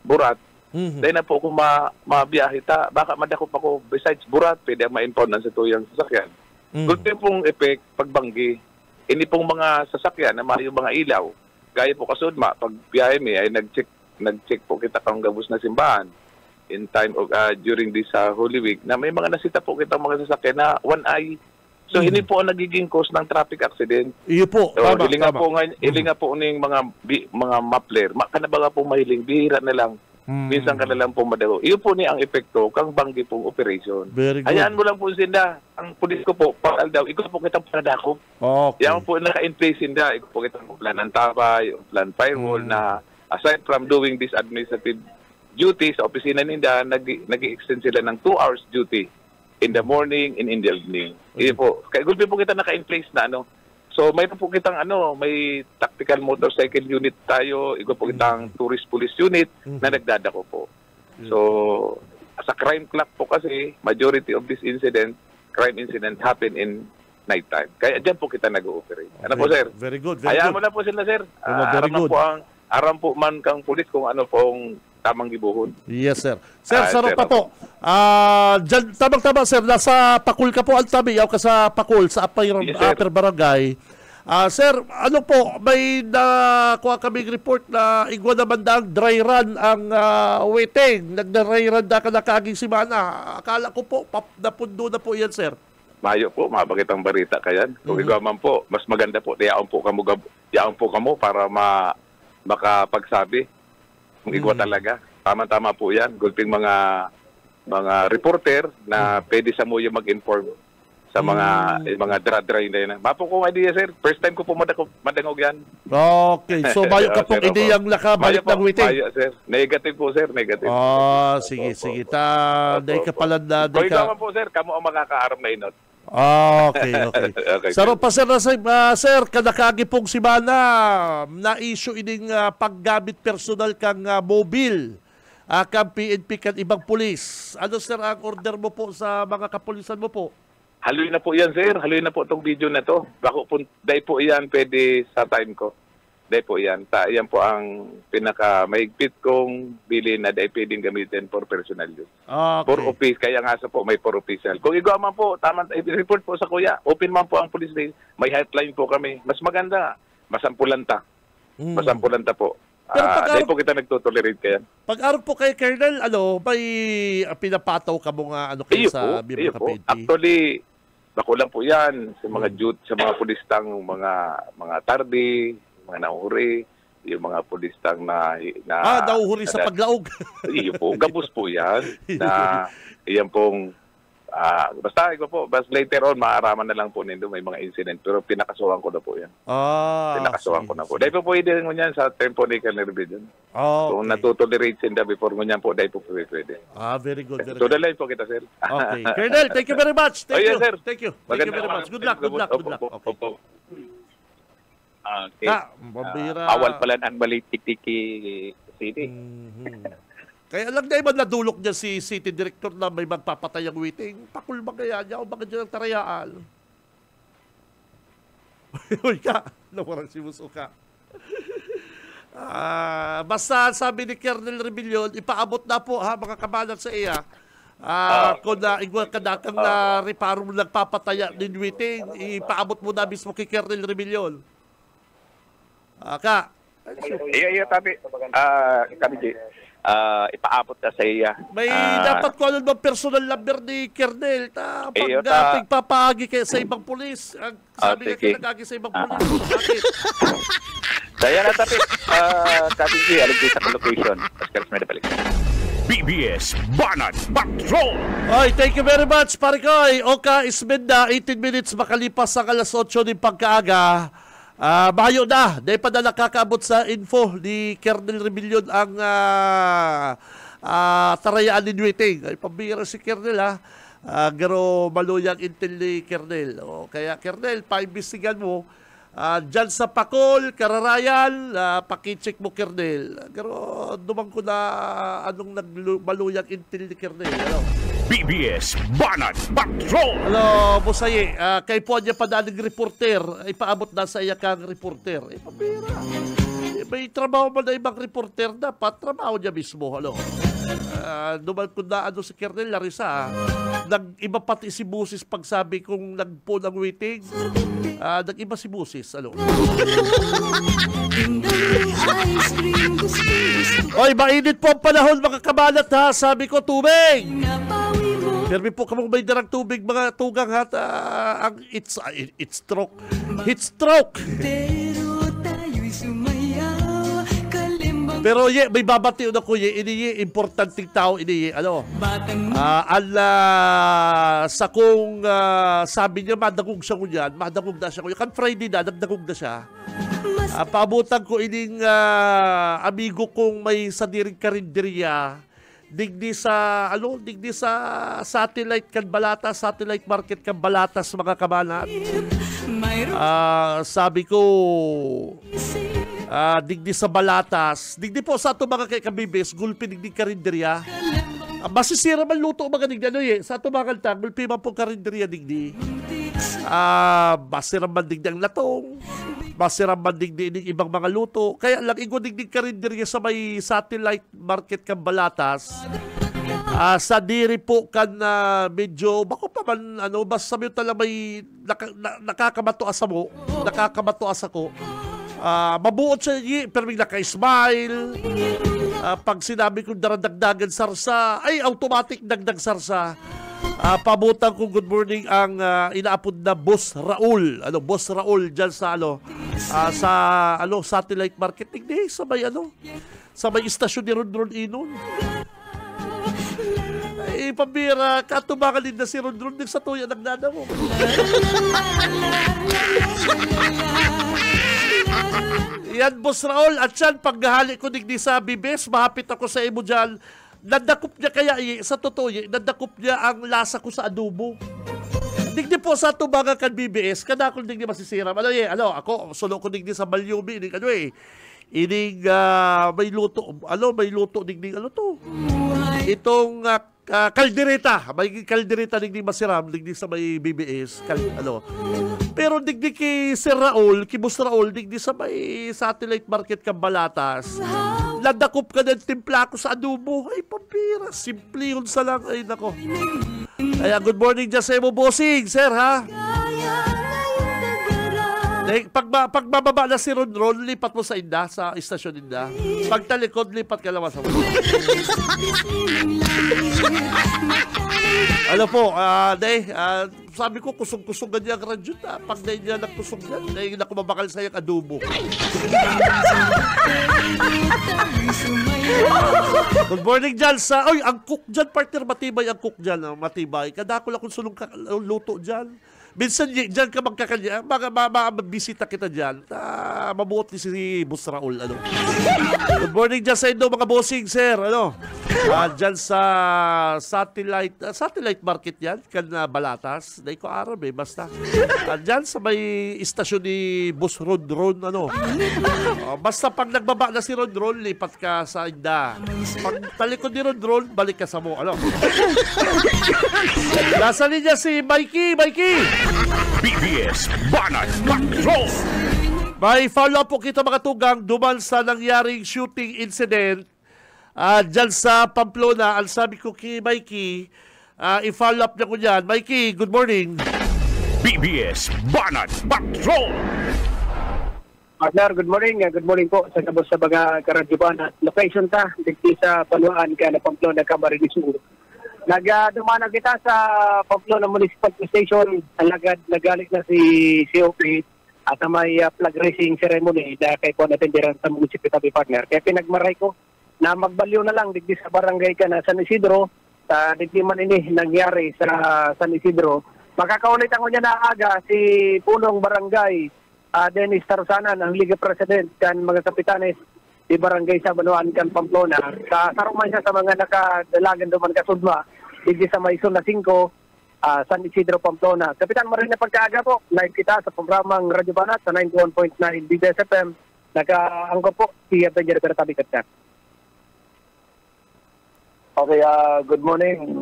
burat, dahil na po kung mabiyahe ta, baka madakop ako, besides burat, pwede ang ma-impound sa tuyang sasakyan. Good pong effect, pagbanggi, ini pong mga sasakyan na yung mga ilaw, gaya po kasudma, pag biyahe mi ay nag-check po kita kang gabos na simbahan in time of, during this Holy Week, na may mga nasita po kita mga sasakyan na one eye. So, hindi po ang nagiging cause ng traffic accident. Iyo po, so, hilinga po ng mga mapler. Kanabaga po mahiling, bihira na lang. Minsan ka na lang po madaho. Iyo po niya ang epekto kang banggi pong operation. Hayaan mo lang po sinda. Ang pulis ko po, pag daw, ikaw po kitang paradakop. Yan po naka-in-place sinda. Ikaw po kitang plan ng tabay, plan firewall na aside from doing this administrative duty sa opisina ninda, nag-i-extend sila ng 2 hours duty in the morning and in the evening. Iyon po. Kaya gulpi po kita naka-in place na ano. So mayroon po kitang may tactical motorcycle unit tayo, igo po kitang tourist police unit na nagdadako po. So sa crime clock po kasi, majority of this crime incident happen in nighttime. Kaya dyan po kita nag-ooperate. Ano po, sir? Very good, very Hayaan good. mo na po sila, sir. Very good. Aram po man kang pulis kung ano pong tamang gibuhon. Yes, sir. Sir, sarap sir, pa po. Dyan, tamang-tama, sir. Nasa Pakul ka po, Altabi. Yaw ka sa Pakul, sa Yes, sir. Upper Barangay. Sir, ano po, may nakuha kaming report na igwa naman na ang dry run ang waiting. Nag-dry run na ka na kaaging simana. Akala ko po, napundo na po yan, sir. Mayo po, mabagit ang barita kayan. Kung igaman po, mas maganda po, yaon po kamo para makapagsabi. Kung igwa talaga. Tama-tama po yan. Gulping mga reporter na pwede sa mo yung mag-inform sa mga dry na yun. Mapo kong idea, sir. First time ko po madangog yan. Okay. So, mayo ka pong Sir, ideyang nakabalik ng waiting. Mayo, sir. Negative po, sir. Negative. Sige. Opo. Day ka pala na. Kung igaman po, sir, kamo ang makakaaram na inot. Okay. Okay, Saro pa, sir, sir, kadakagi pong simana na issue ining paggamit personal kang mobile. Kang PNP kan ibang pulis. Ano, sir, ang order mo po sa mga kapulisan mo po? Haluin na po yan, sir. Haluin na po itong video na to. Bako po, dahil po yan pwede sa time ko. Dahil po yan. Yan po ang pinaka-maigpit kong bilin na dahil pwedeng gamitin for personal use. Okay. For office, kaya nga sa po may for official. Kung igawa man po, report po sa kuya. Open man po ang police day. May helpline po kami. Mas maganda. Masampulanta. Masampulanta po. Dahil po kita nagtotolerate kaya. Pag-araw po kay Colonel, may pinapataw ka mo nga kayo sa iyo po. PNP? Actually, bako lang po yan sa mga sa mga pulistang mga tardi, mga nauhuri, yung mga pulistang na nauhuri sa paglaog. Iyo po, gabos po yan na iyan pong basta later on maaraman na lang po nindo may mga incident pero pinakasuhan ko na po yan. Pinakasuhan ko na po. Dahil po pwede mo yan sa tempo ni Colonel Rebellion. Kung natutolerate sinda before mo yan po, dahil po pwede. Very good. So dalay po kita, sir. Okay. Colonel, thank you very much. Thank you. Sir. Thank you very much. Good luck. Okay. Okay. Mabira. Awal pala ang Balitiki City. Kaya lang na iba nadulok niya si City Director na may magpapatay ang waiting. Pakul ba kaya niya o bakit niya tarayaan? Uy ka, nawarang si Muso ka. Basta sabi ni Colonel Rebellion, ipaabot na po mga kabalan sa iya. Kung igwal ka na kang reparo mo nagpapataya din waiting, ipaabot mo na mismo kay Colonel Rebellion. Iya, tabi. Kami ipaabot na sa iya. May dapat ko ano bang personal number ni Colonel pag pagpapahagi kayo sa ibang pulis. Sabi nga kinagagi sa ibang pulis. Kaya na tapi KBG aligay sa location. Oscar Smeda balik. BBS Banat Patrol. Oy, thank you very much, Parikoy. Oka Ismenda, 18 minutes makalipas sa alas 8 ng pagkaaga. Mayo na, dahil pa na nakakaabot sa info ni Colonel Rebellion ang tarayaan ni Waiting. Ay, pambira si Colonel garo maluyang intel ni Colonel. Kaya Colonel, paimbestigan mo dyan sa Pakol, Kararayan, pakicheck mo Colonel. Garo dumang ko na anong maluyang intel ni Colonel. BBS Banat Patrol. Hello, Busaye. Kay po niya pa daling reporter. Ipaabot na sa iya kang reporter. Pabira. May trabaho man na ibang reporter. Dapat trabaho niya mismo. Duman ko na si Colonel Larissa. Nag-iba pati si Busis pagsabi kung nagpo ng waiting. Nag-iba si Busis. Oy, mainit po ang panahon mga kabalat ha. Sabi ko, tubig. Permi po kamong may darang tubig mga tugang at ang it's stroke. Heat stroke. Pero may babati na ko ini importanteng tao ini sa kung sabi niya madagog siya kunyan, madagog na siya kunyan. Kan Friday na nagdagog na siya. Paabutan ko ining amigo kong may sadiring karinderya digdi sa satellite kan Balatas, satellite market kan Balatas mga kabanat. Sabi ko digdi sa Balatas, digdi po sa ato mga kabibis, gulpi digdi karinderya. Masisira man luto mga digdi sa ato mga kanta, gulpi man po karinderya digdi. Masira man digdi ang latong, masira man digdi ng ibang mga luto. Kaya lang igo digdi karinderya sa may satellite market kan Balatas. Sa diri po kan medyo bako pa man basta sabi tala may nakakamato asamo, nakakamato asako. Mabuot siya pero may naka-smile. Pag sinabi kong daradagdagan sarsa, ay automatic dagdag sarsa. Pabutan ko good morning ang inaapod na Boss Raul. Boss Raul diyan sa satellite marketing day sa may sa may istasyon ni Ron Inon. Ay pambira, katubangan din na si Ron din sa tuya nagdadamo. Yan, Boss Raul. At yan, paghahali ko digdi sa bibes, mahapit ako sa imo dyan. Nadakop niya kaya, sa totoo, nadakop niya ang lasa ko sa adobo. Digdi po sa tubaga kan BBS, kada ako digdi masisira. Ako, solo ko digdi sa Balyubi, ining may luto digdi, itong kaldereta, may kaldereta digdi masiram, digdi sa may BBS, Pero digdi kay Sir Raul, Boss Raul, digdi sa may satellite market kan Balatas. Nadakop ka ng timpla ko sa adobo. Ay, pampira. Simple yun sa lang. Ay, nako. Kaya, good morning dyan sa imo, bossing, sir, ha? Pagbababa na si Ron, lipat mo sa Inda, sa istasyon Inda. Pagtalikod, lipat ka naman sa mo. Sabi ko, kusog-kusogan niya ang radyo na. Pag na niya nagkusog yan, dahil na kumabakal sa yung adobo. Good morning dyan sa... ang cook dyan, partner, matibay ang cook dyan. Matibay. Kadako lang kung sulong luto dyan. Minsan dyan ka magkakanya, bisita kita dyan. Mabuot ni si Boss Raul. Good morning dyan sa inyo, mga bossing, sir. Dyan sa satellite market yan, kan Balatas. Dahil ko Arab basta. Dyan sa may istasyon ni Boss Ron. Basta pag nagbaba na si Ron, lipat ka sa Inda. Pag talikod ni Ron, balik ka sa mo. Nasa linya si Mikey. BBS Banat Patrol. May follow-up po kita mga tugang duman sa nangyaring shooting incident dyan sa Pamplona. Ang sabi ko kay Mikey, i-follow up na ko dyan. Mikey, good morning. BBS Banat Patrol. Partner, good morning. Good morning po sa kabos sa mga karadyoban. Location ta, dito sa Paluan, na Pamplona, Camarines Sur. Nagdumana kita sa Pamplona Municipal Station. Nagalit na si COP at may flag raising ceremony na kay po natindiran sa munisipyo tabi, partner. Kaya pinagmaray ko na magbaliw na lang digdi sa barangay ka na San Isidro. Digdi man ini nangyari sa San Isidro. Makakaulit ako niya na aga si punong barangay Dennis Tarusanan, ang Liga President kan mga kapitanes di barangay sa Banuan kan Pamplona. Saruman siya sa mga nakadalagan duman kasudma digdi sa may Zona 5 San Isidro, Pamplona. Kapitan, maraming na pagkaaga po. Live kita sa programang Radyo Banat sa 91.9 BBS FM. Naka-angkop po si Benjer Pertabikat ka. Okay, good morning.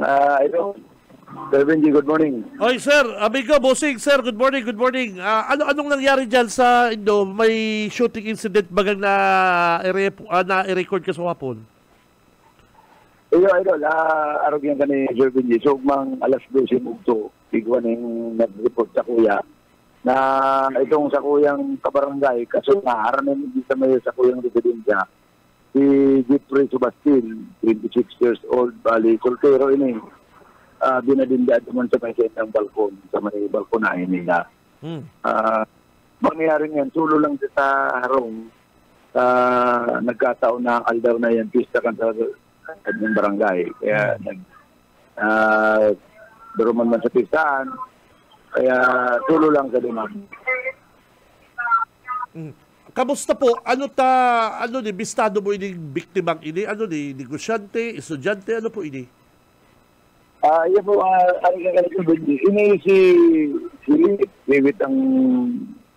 Sir Benji, good morning. Oy, sir, amigo, bossing, sir, good morning. Anong nangyari dyan sa Indo? May shooting incident bagang na-record ka sa hapon? Iyo, idol, arogyan ka ni Sir Benji. So, mang alas 12 mugto, bigwan yung nag-report sa kuya na itong sa kuyang kabarangay, kaso nga, haranin din sa may sa kuyang residensya, si Jeffrey Subastin, 26 years old, bali, soltero ini. Binadinda naman sa may ng balkon, sa may balkonahin nila. Mangyayari yan, sulo lang sa harong, nagkataon na aldaw na yan, pista kan sa ng barangay. Kaya duruman man sa pistaan, kaya sulo lang sa dumang. kamusta po? Ano ni bistado mo ini biktimang ini? Ano ni negosyante, estudyante, ano po ini? Yan po, ini si Liwit ang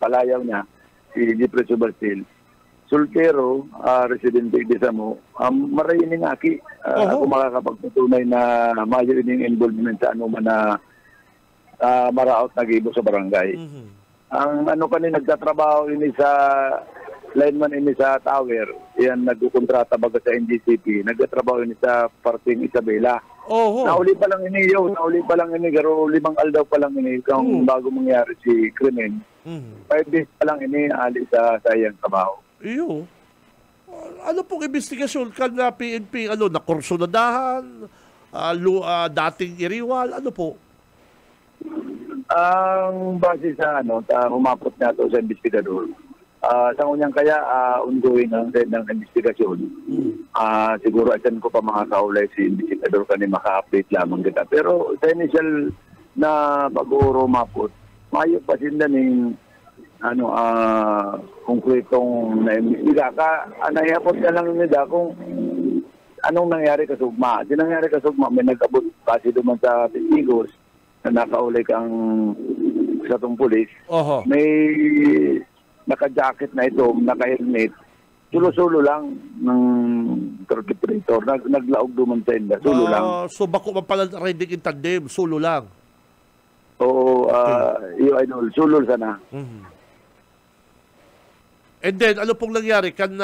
palayaw niya, si Jeffrey Subarsil. Sultero, residente di Samo, marayin ng aki. Ako makakapagpatunay na mayo ining involvement sa ano man na maraot na gibo sa barangay. Ang ano kanina nagtatrabaho ini sa lineman ini sa tower, yan nagkukontrata baga sa NGCP, nagtatrabaho ini sa parting Isabela. Nauli pa lang ini garo 5 aldaw pa lang ini kung bago mangyari si krimen. 5 days pa lang ini ali sa sayang trabaho. Iyo. Ano pong investigasyon kan na PNP? Ano, na kursunadahan? Dating iriwal? Ano po? Ang base sa umapot na ito sa investigador. Sa unyang kaya, ongoing ang ng investigasyon. Siguro asan ko pa makakaulay si investigador kani maka-update lamang kita. Pero sa initial na pag-uuro mapot, mayo pa sinda ng konkretong na-imbestiga ka, anayapot na lang nila kung anong nangyari kasugma. Di nangyari kasugma, may nag-abot kasi duman sa testigos na nakaulay kang sa itong pulis. May naka-jacket na ito, naka-helmet, sulo-sulo lang ng perpetrator. Naglaog duman sa inda, sulo lang. So bako man pala riding in tandem, sulo lang? Oo, yung idol, sulo sana. And then, ano pong nangyari? Kan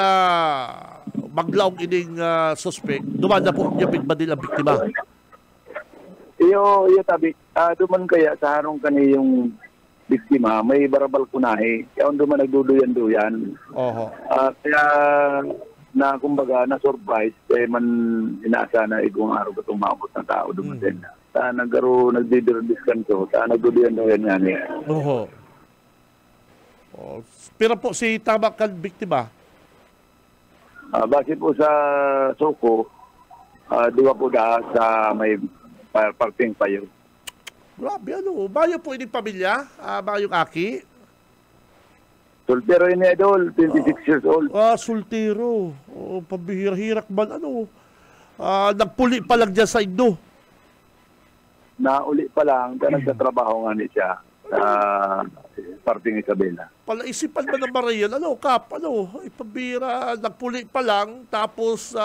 maglaong ining suspect, dumanda po niya Badil ang biktima? Iyo tabi, duman kaya sa harong kani yung biktima, may barabal kunahe. Kaya duman nagduduyan-duyan. Kaya na kumbaga na surprise kaya man inaasa na igong araw katong maabot ng tao duman din. Ta nagdidirdiskanto, ta nagduduyan-duyan nga niya. Pero po si tama kan biktima? Base po sa Soko, diwa po da sa may parting payo. Grabe, ano? Bayo po ining pamilya? Bayong aki? Soltero ini idol, 26 years old. Soltero. Pabihira-hirak man, ano? Nagpuli pa lang dyan sa Indo. Nauli pa lang, kaya nagtatrabaho nga ni siya sa parting Isabela. Palaisipan ba ng Marian? Ano, Kap? Ano? Ipabira, nagpuli pa lang, tapos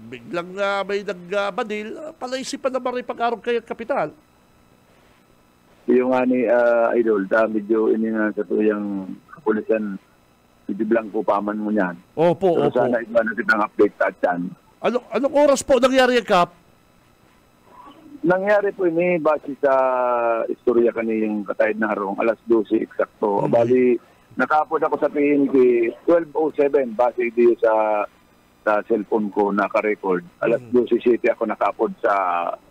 biglang may nagbadil. Palaisipan na Marian pag-araw kayo kapital. Yung nga ni Idol, medyo ini nga sa tuyang kapulisan, medyo blanco paman mo niyan. Opo. Sana iba na kitang update sa dyan. Anong oras po nangyari yung Kap? Nangyari po ini base sa istorya kaniyang katahid na harong, alas 12 eksakto. Bali, nakapod ako sa PNP, 12:07, base dito sa cellphone ko naka-record. Alas 12:07 ako nakapod sa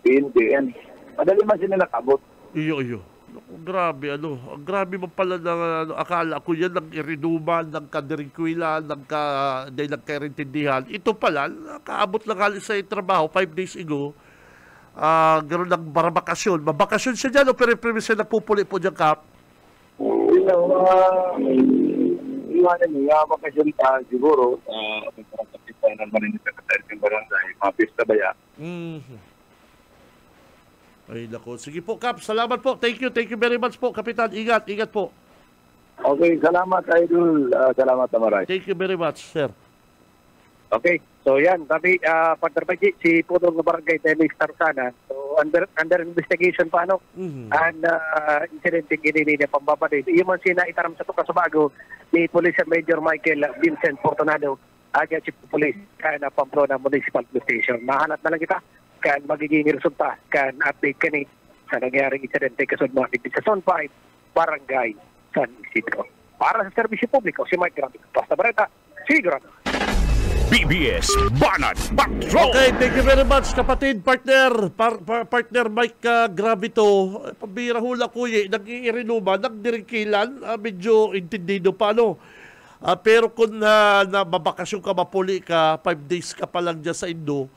PNP and madali man sila nakabot. Iyo. Grabe, grabe mo pala na akala ko yan, nag-irinuman, nagka-dirigkwila, nagka-irintindihan. Ito pala, nakaabot lang halos sa trabaho 5 days ago. Gano'n ng barabakasyon. Mabakasyon siya dyan o pero siya nagpupuli po dyan, Kap? Iwanan niya, bakasyon pa siguro. Kapita naman yung sekretary ng barangay, mga pista ba yan? Ay, nako. Sige po, Kap. Salamat po. Thank you very much po, Kapitan. Ingat po. Okay, salamat, Idol. Salamat, Amaray. Thank you very much, sir. Okay, so yan, sabi, Pagdarbaji, si Pudong Barangay Dennis Tarsana, so under investigation pa, and incident ginili niya pambabatid. Yung man sina itaram sa tuka sa bago ni Police Major Michael Vincent Fortunado, agad si Police na Pamplona Municipal Police Station. Mahanap na lang kita, kan magiging resulta, kan update kani sa nangyaring insidente kasod mga sa Zone 5, Barangay San Isidro. Para sa serbisyo publiko, si Mike Grant, Pasta Bareta, sigurado. BBS Banat Patrol. Okay, thank you very much, kapatid, partner Mike Gravito. Pabira hula kuya, nag-iirinuman, nagdiringkilan, medyo intindido pa, pero kung nababakasyon ka, mapuli ka, 5 days ka pa lang dyan sa Indo,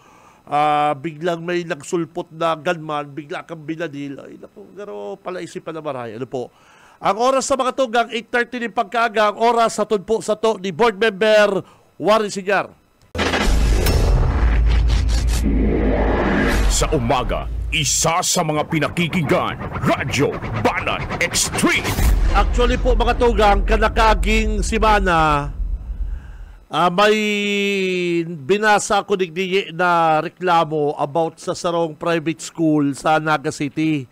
biglang may nagsulpot na gunman, bigla kang binadil, ay naku, garo pala isipan na maray. Ano po? Ang oras sa mga tugang, 8:30 ng pagkaaga. Ang oras sa po sa to ni Board Member Warren Sinyar. Sa umaga, isa sa mga pinakikinggan, Radyo Banat Extreme. Actually po mga tugang, kanakaging simana, may binasa ko digdi na reklamo about sa sarong private school sa Naga City.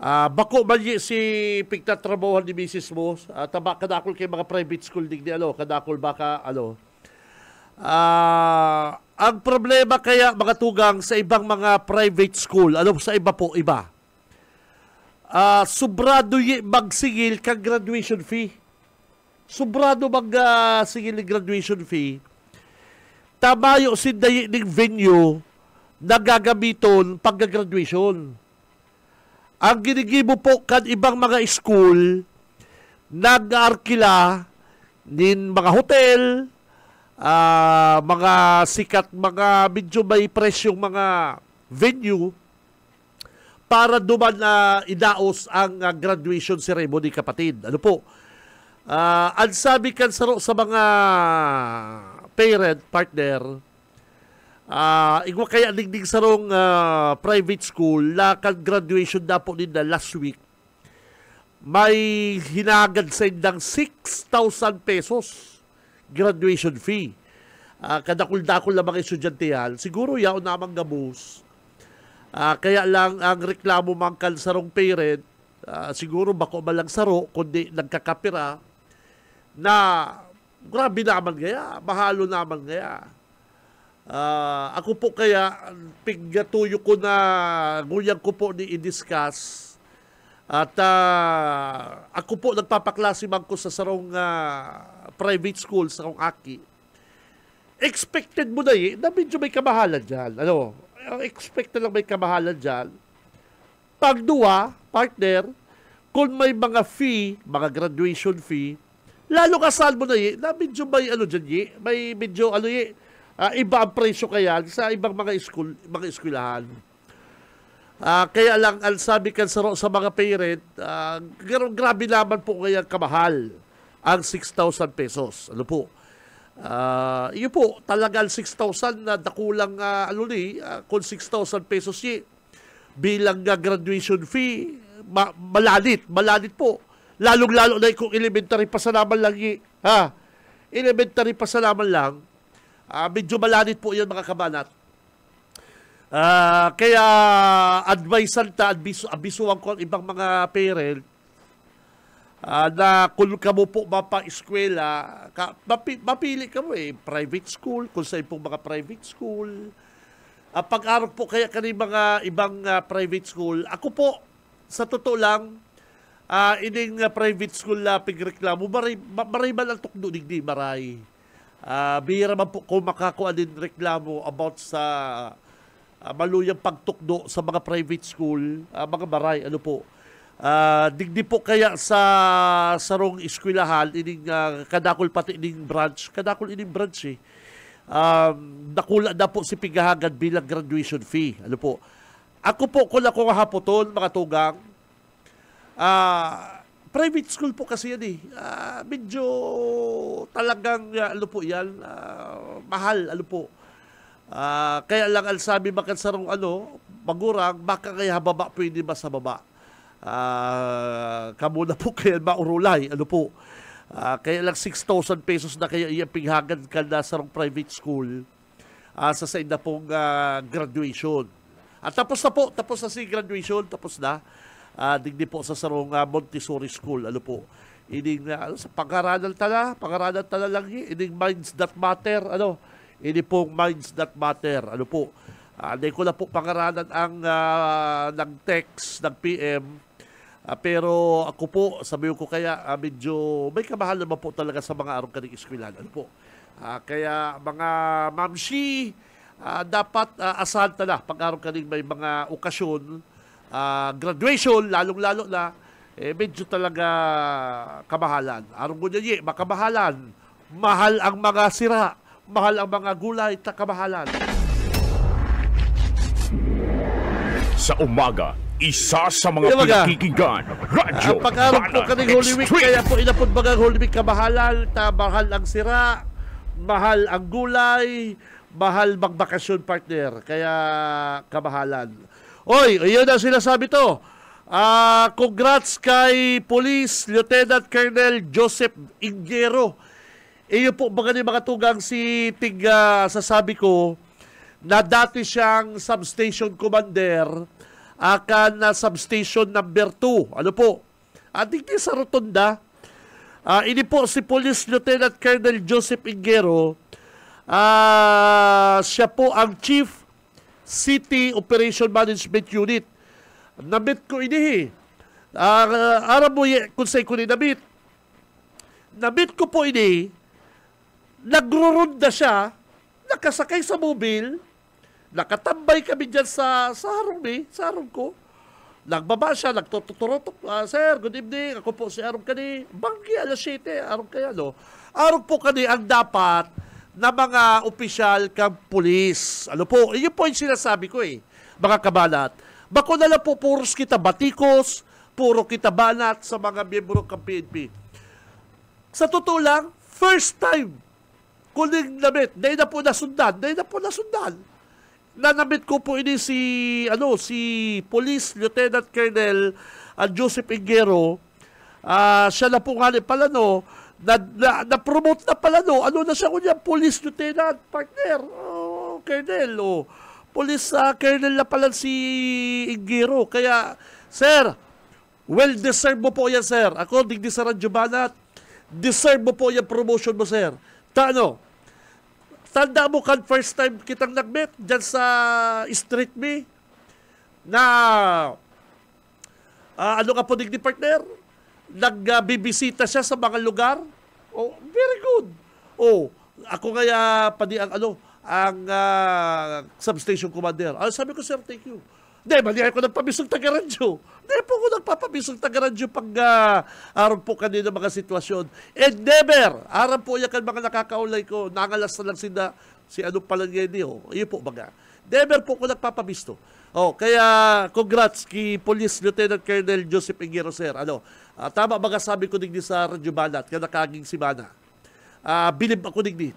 Bako mali si pigtatrabahoan ni Mrs. mo, taba kadakol kay mga private school digdi kadakol baka ang problema kaya mga tugang sa ibang mga private school, sa iba po, sobrado magsigil kang graduation fee. Sobrado magsigil ng graduation fee. Tamayo sindayi ng venue na gagamiton pagka-graduation. Ang ginigibo po kan ibang mga school, nag-arkila nin mga hotel, mga sikat, mga medyo may presyong mga venue para duman idaos ang graduation ceremony, kapatid. Ang sabi kan sa mga parent, partner, igwa kaya digdig sarong private school na graduation na po nila last week, may hinagad sa indang 6,000 pesos graduation fee. Kadakul-dakul na mga estudyante yan. Siguro yaon namang gabus. Kaya lang ang reklamo mangkal sarong parent, siguro bako malang saro, kundi nagkakapira, na grabe naman gaya, mahalo naman gaya. Ako po kaya, pigatuyo ko na, nguyang ko po ni i-discuss, at ako po nagpapaklase man ko sa sarong private school sa akong aki. Expected mo na na medyo may kamahalan dyan. Expected lang may kamahalan dyan. Pagduwa, partner, kung may mga fee, mga graduation fee, lalo kasal mo na medyo may dyan may medyo iba ang presyo kaya sa ibang mga eskwelahan. Kaya lang, ang sabi kan sa mga parent, grabe naman po kaya kamahal ang 6,000 pesos. Yun po, talagang 6,000 na dakulang, kung 6,000 pesos bilang graduation fee, malanit po. Lalong-lalo na kung elementary pa sa naman lang elementary pa sa naman lang, medyo malanit po yan mga kabanat. Kaya advisean abisuan ko ang ibang mga parent na kung ka mo po mapa-eskwela, mapili ka mo private school, kung sa pong mga private school. Pag-aral po kaya kani mga ibang private school. Ako po, sa totoo lang, ining private school na pigreklamo, maray man ang tukdo digdi, maray. Bihira man po kung makakuha din reklamo about sa maluyang pagtukdo sa mga private school, mga maray, digdi po kaya sa sarong eskwelahan, ining kadakol pati ining branch, nakula na po si pigahagad bilang graduation fee. Ako po, kung ako hapoton, mga tugang, private school po kasi yan medyo talagang, mahal, kaya lang ang sabi makan sarong magurang, baka kaya baba pwede ba sa baba. Kamo na po kaya maurulay, kaya lang 6,000 pesos na kaya iyang pinghagan ka na sarong private school sa saida pong graduation. At tapos na si graduation, tapos na. Digdi po sa sarong Montessori School, ining sa pag-aralan tala lang ining minds that matter, ini pong minds that matter, hindi ko na po pangaralan ang nag-text, nag-PM, pero ako po, sabihin ko kaya, medyo may kamahal naman po talaga sa mga araw kaning eskwelahan, kaya mga mamshi, dapat asahan tala pag-araw kaning may mga okasyon, graduation, lalong-lalo na, medyo talaga kamahalan. Araw mo niya, makamahalan, mahal ang mga sira, mahal ang mga gulay, kamahalan. Sa umaga, isa sa mga Di ba ka? pinakikinggan. Radyo Pag-araw po Banat kaning Holy Week, Extreme. kaya po inapod bagang Holy Week kamahalan, mahal ang sira, mahal ang gulay, mahal magbakasyon partner, kaya kamahalan. Oy, yun ang sinasabi to. Congrats kay Police Lieutenant Colonel Joseph Ingero. Iyo po mga tugang si sasabi ko na dati siyang substation commander akan na substation number 2. Ano po? Ating sa Rotunda. Ini po si Police Lieutenant Colonel Joseph Ingero. Siya po ang Chief City Operation Management Unit. Nabit ko ini. Aram mo kung sa'yo ko ni nabit. Nabit ko po ini. Nagrurunda siya. Nakasakay sa mobile. Nakatambay kami dyan sa harong ko. Nagbaba siya, nagtuturotok. Sir, good evening. Ako po si Arong Kani. Banggi, alas 7. Arong kaya, no? Arong po Kani ang dapat na mga opisyal kang pulis. Ano po? Iyon po yung sinasabi ko mga kabanat. Bako na lang po, puros kita batikos, puro kita banat sa mga miyembro ng PNP. Sa totoo lang, first time, kuling namit, dahil na po nasundan. Nanamit ko po ini si Police Lieutenant Colonel Joseph Ingero. Siya na po nga pala na-promote na pala ano na siya kunya, Police Lieutenant partner. Colonel Police Colonel na pala si Ingero. Kaya sir, well deserve mo po yan sir. Ako digdi sa Radyo Banat, deserve mo po yung promotion mo sir. Tanda mo kan first time kitang nag-meet dyan sa Street Me na ano ka po digdi partner? Nagbibisita siya sa mga lugar. Very good. Ako kaya pati ang substation commander. Sabi ko, sir, thank you. Mali ako nagpabisong taga-radyo. Hindi po ako nagpapabisong taga-radyo pag araw po kanina mga sitwasyon. And never, araw po yan kan mga nakakaulay ko, nangalas na lang si ano pala ngayon. Iyo po baga. Never po ako nagpapabisto. Kaya congrats kay Police Lieutenant Colonel Joseph Ingero, sir. Tama baga sabi ko digdi sa Radyo Banat, kaya nakaging si Mana. Bilib ako digdi,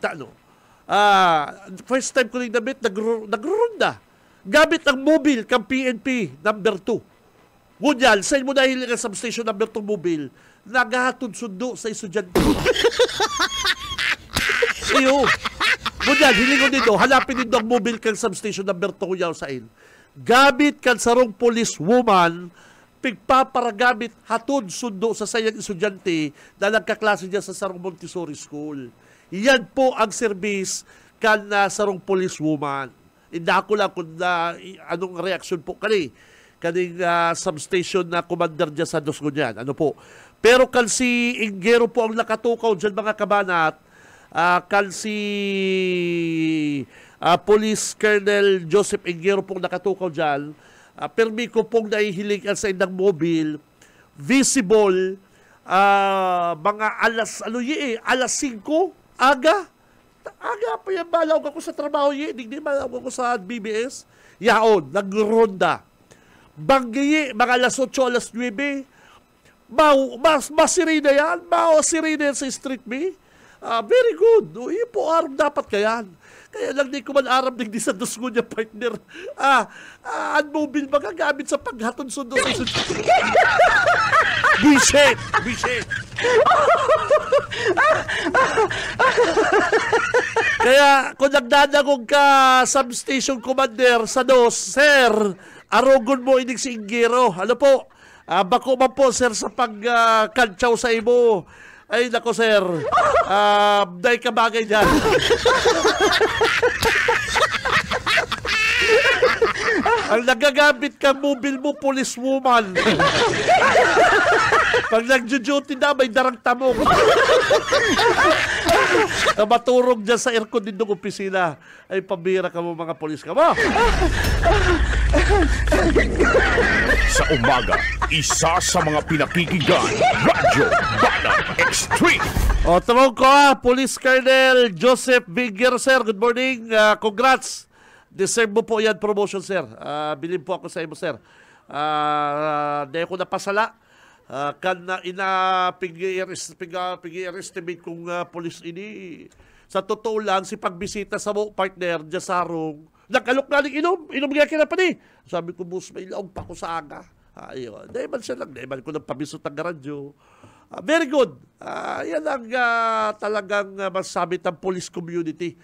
first time ko rin nabit, nagrurunda. Gamit ang mobile kang PNP number 2. Ngunyan, sa mo dahil nga substation number 2 mobile, naghahatod sundo sa estudyante. Iyo. Ngunyan, hilingon dito, halapin dito ang mobile kang substation number 2 yaw sa il. Gamit kan sarong police woman, pigpaparagamit hatod sundo sa sayang estudyante na nagkaklase niya sa sarong Montessori School. Yan po ang service kan sarong police woman. Inda ko lang kung anong reaksyon po kaning substation na commander dyan sa Dosgunyan. Ano po? Pero kan si Ingero po ang nakatukaw dyan mga kabanat, kan si Police Colonel Joseph Ingero pong nakatukaw dyan, permi ko pong naihiligan sa indang mobile, visible, mga alas 5, aga pa yan, malaw ako sa trabaho hindi malaw ako sa BBS. Yaon, nagronda. Banggi, mga alas 8, alas 9. Masirina yan. Masirina yan sa Street Me. Very good. Iyo po, araw dapat kayan. Kaya lang di ko man aram di sa dusgo niya, partner. Ang mobile magagamit sa paghatod sundo sa Bisit! Kaya kung nagdadagog ka substation commander sa sir, arogon mo inig si Ingero. Ano po? Bako man po sir sa pagkantsaw sa imo. Ay nako sir, dahil ka bagay dyan. Ang nagagamit ka mobile mo, police woman. Pag nag-duty na, may darang tamong. Na maturog dyan sa aircon din ng opisina. Ay, pabira ka mo mga polis ka mo. Sa umaga, isa sa mga pinakikinggan, Radyo Banat Extreme. Tawag ko Police Colonel Joseph Ingero, sir. Good morning. Congrats. Deserve mo po yan promotion, sir. Bilib po ako sa iyo, sir. Di ako napasala. Kan na pig-estimate kong polis ini. Sa totoo lang, si pagbisita sa mo partner, dyan sa harong, nag-alok na inom nga kina pa ni. Sabi ko, boss, may laog pa ko sa aga. Ayun, dahil siya lang, dahil ko nagpabisot ng radyo. Very good. Yan ang talagang masabi ng police community.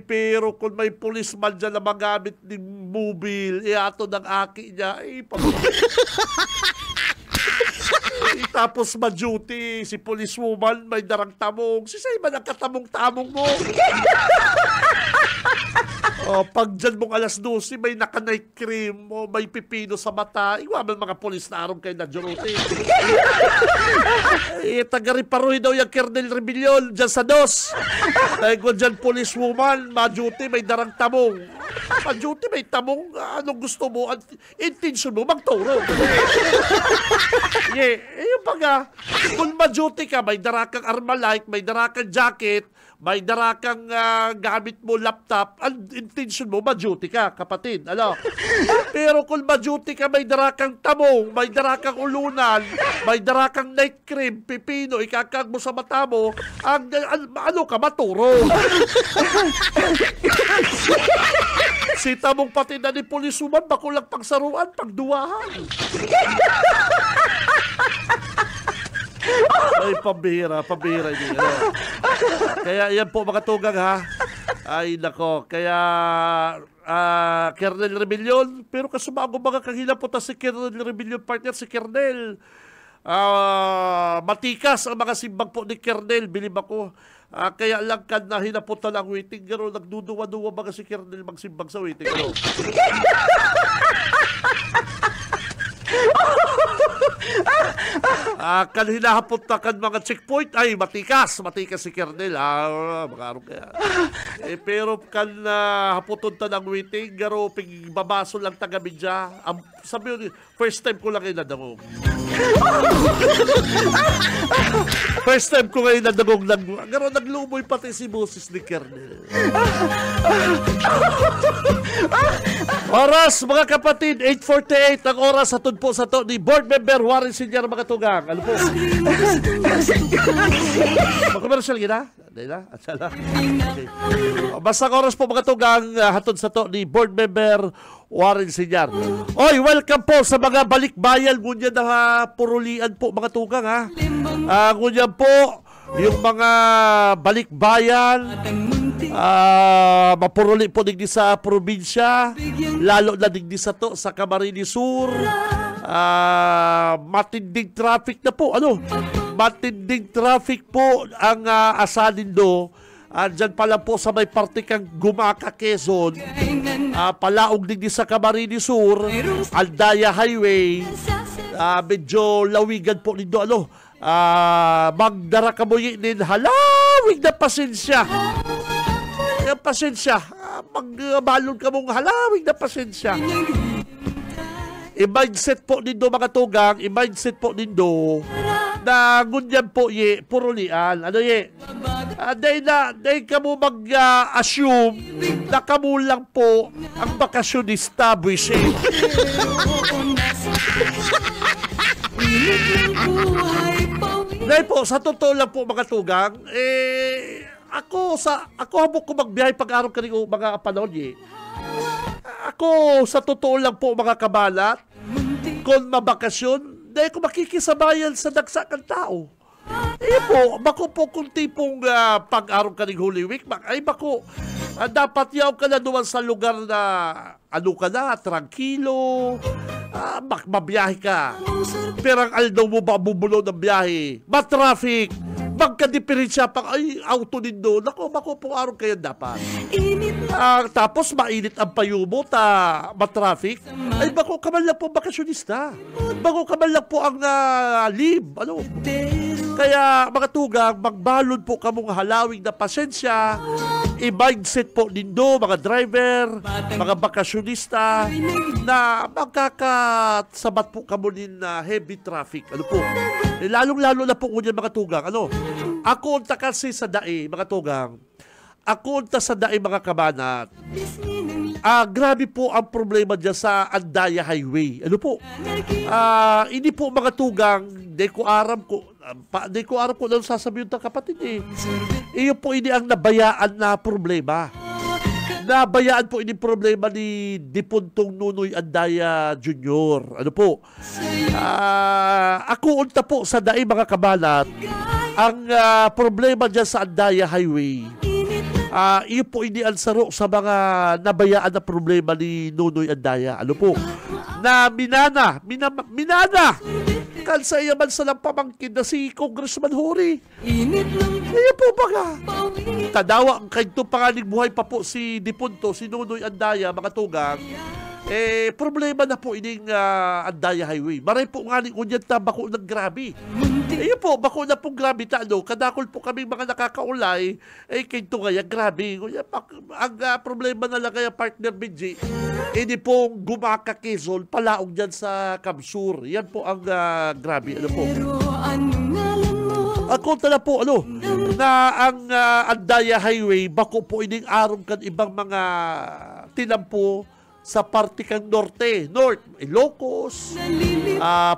Pero kung may policeman dyan na magamit ng mobile, ato ng aki niya, tapos ma-duty, si policewoman may darang tamong. Si Sayman ang katamong-tamong mo. Pag dyan mong alas 12, may naka-night cream o may pipino sa mata, iwaman mga polis na arong kayo na duty. Taga-riparoy daw yung Kernel Rebellion dyan sa DOS. Dahil kung dyan policewoman, ma-duty, may darang tamong. Ma-duty, may tamong. Anong gusto mo? Intention mo, magturo. Yung baga, kung ma-duty ka, may darakang Armalite, may darakang jacket, may darakang gamit mo laptop, ang intention mo, ma-duty ka, kapatid. Pero kung ma-duty ka, may darakang tamong, may darakang ulunan, may darakang night cream, pipino, ikakag mo sa mata mo, ano ka, maturo. Si tamong pati na ni polisuman, bakulang pagsaruan, pagduwahan. Ay, pambihira din. Kaya yan po mga tugang ha. Ay nako, kaya Kernel Rebellion, pero kasumago mga kahila po si Kernel Rebellion partner, si Kernel. Matikas ang mga simbang po ni Kernel, bilib ako. Kaya lang kan na hinapunta lang waiting, gano'n, nagduduwa-duwa mga si Kernel magsimbang sa waiting, gano'n. Kan hinahapot na kan mga checkpoint, ay matikas si Kernel, makarong kaya. Pero kan hapoton ta ng waiting, garo pigbabaso lang taga-midya. Sabi yun, first time ko lang kayo nadangog. First time ko ngayon nadangog lang. Garo naglumoy pati si boses ni Kernel. Oras, mga kapatid, 8:48 ang oras atod po sa to ni Board Member Warren Senior mga tugang. Ano po? Mag-commercial gina? Dahil na? Okay. Basta oras po mga tugang hatod sa to ni Board Member Warren Senior. Oy, welcome po sa mga balikbayan. Ngunyan na purulian po mga tugang ha. Ngunyan po yung mga balikbayan. Mapuruli po digdi sa probinsya, lalo na digdi sa to sa Camarines Sur. Matinding traffic na po, matinding traffic po ang asalin do. Dyan pala po sa may parte kang Gumaka, Quezon, palaog digdi sa Camarines Sur, Aldaya Highway, medyo lawigan po nindo, magdara kamoy din, halawig na pasensya. Magbalon ka mong halawig na pasensya. I-mindset po nindo mga tugang, i-mindset po nindo na ngunyan po purulian. Dahil ka mo mag-assume na kamo lang po ang bakasyonista, buwisit. Dahil po, sa totoo lang po mga tugang, ako habok ko magbiyahe pag-araw kanino mga panahon Ako sa totoo lang po mga kabalat, kung mabakasyon, dahil ko makikisabayan sa dagsakang tao. Bako po kung tipong pag-araw kanino Holy Week, dapat yaw ka na doon sa lugar na tranquilo, mabiyahe ka. Pero ang aldaw mo ba bumulo ng biyahe? Matraffic! Magka-diferensya pang auto nindo. Bako po araw kayo dapat. Tapos mainit ang payumo, matraffic. Bako kaman lang po bakasyonista. Bako kaman lang po ang leave. Kaya mga tugang, magbalon po kamong halawing na pasensya. I-mindset po nindo, mga driver, mga bakasyonista, na magkakasabat po kamo din na heavy traffic. Lalong-lalo na po ngunyan mga tugang. Ako unta kasi sa dae, mga tugang. Ako unta sa dae, mga kabanat. grabe po ang problema dyan sa Andaya Highway. Ano po? Hindi po mga tugang, di ko aram ko ano sasabihin ng kapatid eh. Iyo po ini ang nabayaan na problema. Nabayaan po ini problema ni Dipuntong Nunoy Andaya Jr. Ano po? Ako unta po sa daing mga kabalat, ang problema dyan sa Andaya Highway, iyo po iniansaro sa mga nabayaan na problema ni Nunoy Andaya. Ano po? Na minana. Kansa yaman sa lang pamangkin na si Congressman Hori. Iyo po baga. Tadawa ang kaito pangaling buhay pa po si Dipunto, si Nunoy Andaya, mga tugang. Problema na po ining Andaya Highway. Maray po nga ning unyan ta bako ng grabe. Iyo po, bako na pong grabe ta, ano, kadakol po kaming mga nakakaulay, kaito kaya grabe. Ang problema na lang kaya partner Benji, hindi pong gumaka Quezon, palaong dyan sa Kamsur. Yan po ang grabe. Ano po? Ako tala po, ano, na ang Andaya Highway, bako po ining arong kan ibang mga tinampo sa parte kang North, Ilocos,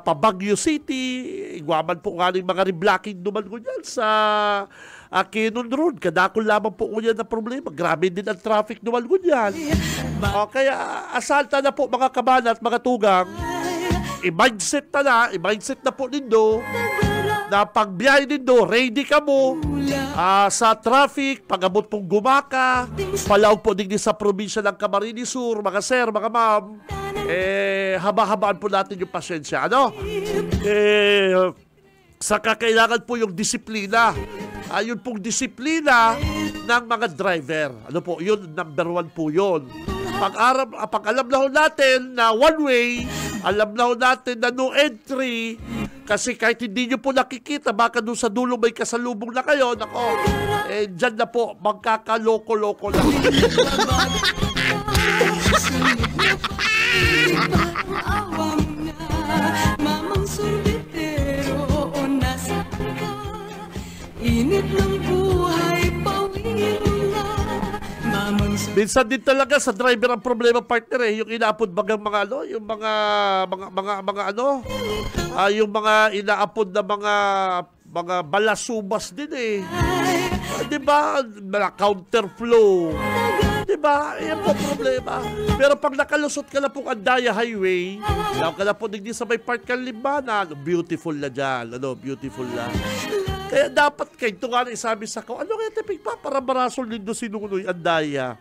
Pabagyo City, igwaman po nga ng mga reblocking duman ko dyan sa Quezon Road. Kadakol lamang po ko yan na problema. Grabe din ang traffic duman ko dyan. Kaya asalta na po mga kabanat, mga tugang, i-mindset na po nindo, na pagbiyahe nindo, ready ka mo sa traffic, pag-abot pong gumaka, palaw po din sa probinsya ng Camarines Sur, mga sir, mga ma'am, haba-habaan po natin yung pasensya. Ano? Saka kailangan po yung disiplina. Yun pong disiplina ng mga driver. Ano po, yun, number 1 po yun. Pag alam na ho natin na one way, alam na ho natin na no entry, kasi kahit hindi nyo po nakikita, baka doon sa dulo may kasalubong na kayo, nako, dyan na po, magkakaloko-loko lang. Init ng buhay, pawin na. Minsan din talaga sa driver ang problema, partner, yung inaapod bagang mga ano, yung mga ano, yung mga inaapod na mga balasubas din eh. Di ba? Counterflow. Di ba? Yan po problema. Pero pag nakalusot ka na pong Andaya Highway, ka na po digdi sa may part kang Limbanan, beautiful na dyan. Ano, beautiful na. Kaya dapat kayo, ito nga rin sabi sa ko, ano kaya tipig pa para marasol din doon si Nunoy Andaya?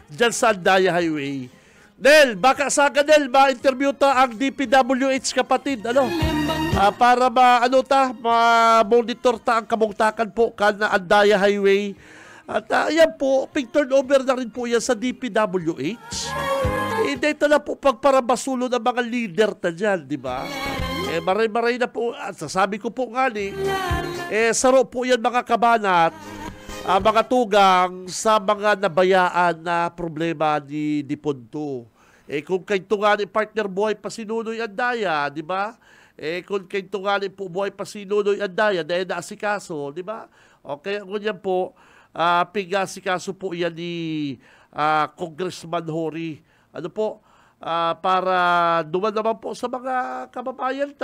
Diyan sa Andaya Highway. Nel, baka sa Nel, ma-interview ta ang DPWH kapatid, ano? Para ma-monitor ta ang kamungtakan po kan na Andaya Highway. At yan po, pig-turnover na rin po yan sa DPWH. Dito na po pagparabasulo ng mga leader ta dyan, di ba? Maray-maray na po, at sasabi ko po nga saro po yan mga kabanat, mga tugang sa mga nabayaan na problema ni Dipunto. Kung kayo nga ni partner buhay pa si Nunoy Andaya, di ba? Kung kayo nga ni po buhay pa si Nunoy Andaya, dahil naasikaso, di ba? Okay, ganyan po, pigasikaso po yan ni Congressman Hori. Ano po? Para duman naman po sa mga kababayan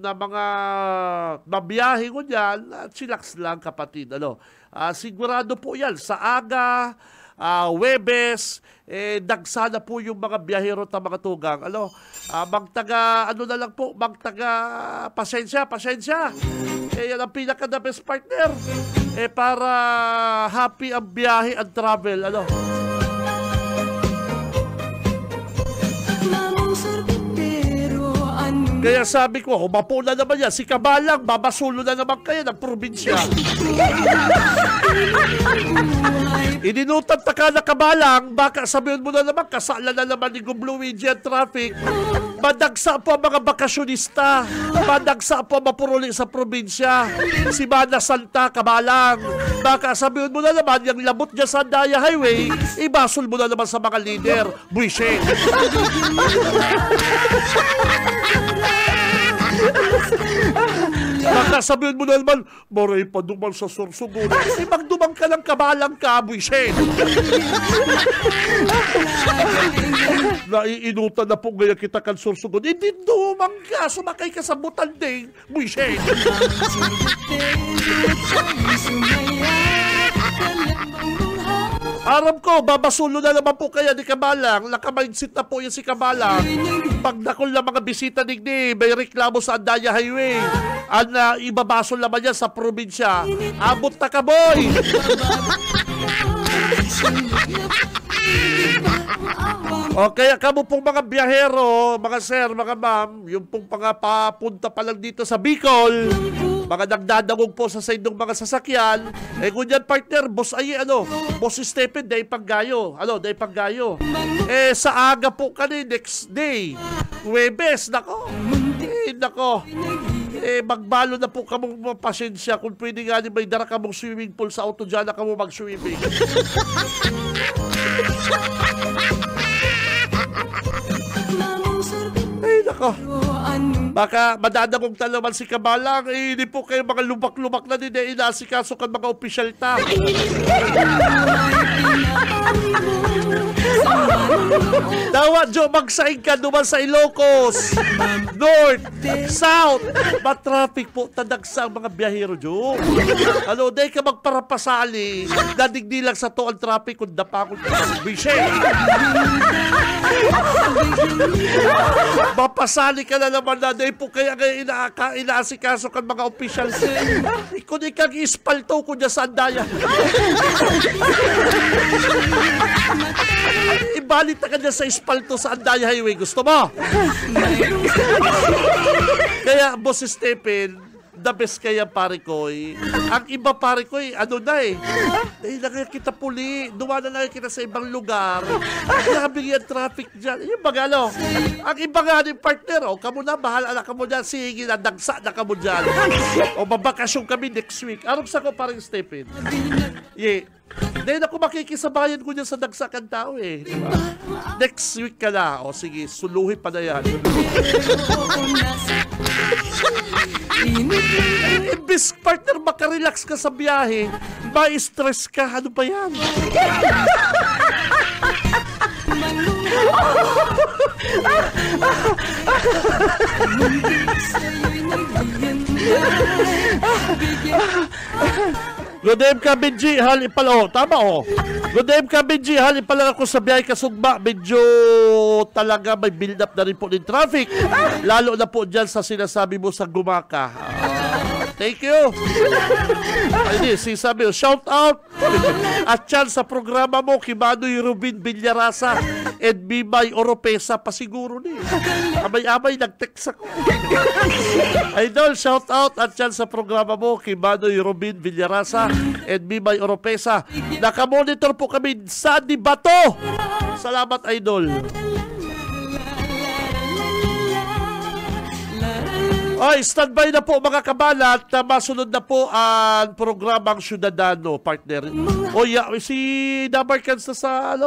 na mga mabiyahe ko dyan, chillax lang kapatid. Ano? Sigurado po yan, sa aga, Webes, dagsana po yung mga biyahero ta mga tugang. Ano? Magtaga pasensya. Yan ang pinaka the best partner. Para happy ang biyahe at travel. Ano? Kaya sabi ko, humapo na naman yan. Si Kabalang, babasulo na naman kayo ng probinsya. Ininutan ta ka na Kabalang, baka sabihin mo na naman, kasala na naman ni Gubluigi at traffic. Madagsa po ang mga bakasyonista. Madagsa po ang mapuruli sa probinsya. Si Mana Santa, Kabalang. Baka sabihin mo na naman, yung labot niya sa Andaya Highway, ibasol mo na naman sa mga leader. Buisit. Baka sasabihin mo na naman, maray pa duman sa Sorsogon. Kasi magdumang ka ng kabalang kaboy, Shen. Naiinutan na po ngayon kita kan Sorsogon. Hindi dumang ka, sumakay ka sa butanding, Buishen. Aram ko, babasulo na naman po kaya ni Kabalang. Naka-mindset na po yan si Kabalang. Pag nakul na mga bisita digdi, may reklamo sa Andaya Highway. Ibabasol naman yan sa probinsya. Abot na ka, boy! O kaya kamo pong mga biyahero, mga sir, mga ma'am, yung pong papunta pa lang dito sa Bicol, mga nagdadangog po sa saydong mga sasakyan, kunyan partner, boss boss Stephen, day paggayo. Sa aga po kani, next day, Huwebes, nako. Magbalo na po kamong pasensya kung pwede nga may dara kamong swimming pool sa auto dyan na kamo mag-swimming. Ay, nako. Baka madadagong talaman si Kabalang. Hindi po kayo mga lubak-lubak na din. Inasikaso kan mga opisyal ta. Dawa, Jo, magsaing ka naman sa Ilocos, North, South. Matraffic po, tadagsa ang mga biyahero, Jo. Dahil ka magparapasali, dadigdi lang sa to ang traffic kung dapa ko bishay. Mapasali ka na naman na dahil po kaya inaasikaso kan mga officials. Kung ikang ispalto ko dyan sa Andaya. Ibalit na ka dyan sa ispalto sa Andaya Highway. Gusto mo? Kaya, Boss Stephen, the best kaya pare ko. Ang iba pare ko, dahil nakikita puli, dumaan na nakikita sa ibang lugar. Grabe yan traffic dyan. Yung baga, ang iba nga ni partner, kamo na, bahala na kamo dyan, sige na, dagsa na kamo dyan. Babakasyon kami next week. Anong sa ko parang Stephen? Dahil ako makikisabayan ko dyan sa dagsakan tao diba? Next week ka na. Sige, suluhin pa na yan. Imbis partner, makarelax ka sa biyahe, ma-stress ka, ano ba yan? Godem ka, Benji, hali pala, tama Godem ka, Benji, hali pala ako sa biyahe kasugba, medyo talaga may build up na rin po ng traffic, lalo na po dyan sa sinasabi mo sa Gumaka. Thank you. Ay, sabi mo, shout out at yan sa programa mo, Kimanoy Rubin Villarasa and Bimay Oropesa pa siguro ni. Amay-amay, nag-text ako. Idol, shout out at yan sa programa mo, Kimanoy Rubin Villarasa and Bimay Oropesa. Nakamonitor po kami sa Dibato. Salamat, Idol. Ay, standby na po mga kabalat na masunod na po ang programang Ciudadano, partner. Si Dabarkans na sa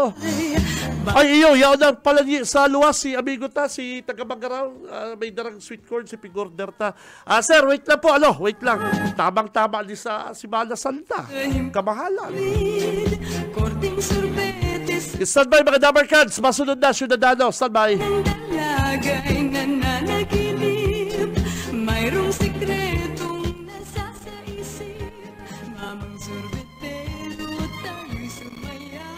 Ay, yaw na pala sa luwas, si amigo ta, si Tagabagaraw, may darang sweet corn, si Pigorder ta. Sir, wait lang po, wait lang. Tamang-tama din sa Simala Salta. Kamahalan. Standby mga Dabarkans, masunod na Ciudadano, standby. Mayroong sikretong nasa sa isip, mamang sorbetero tayo'y sumaya.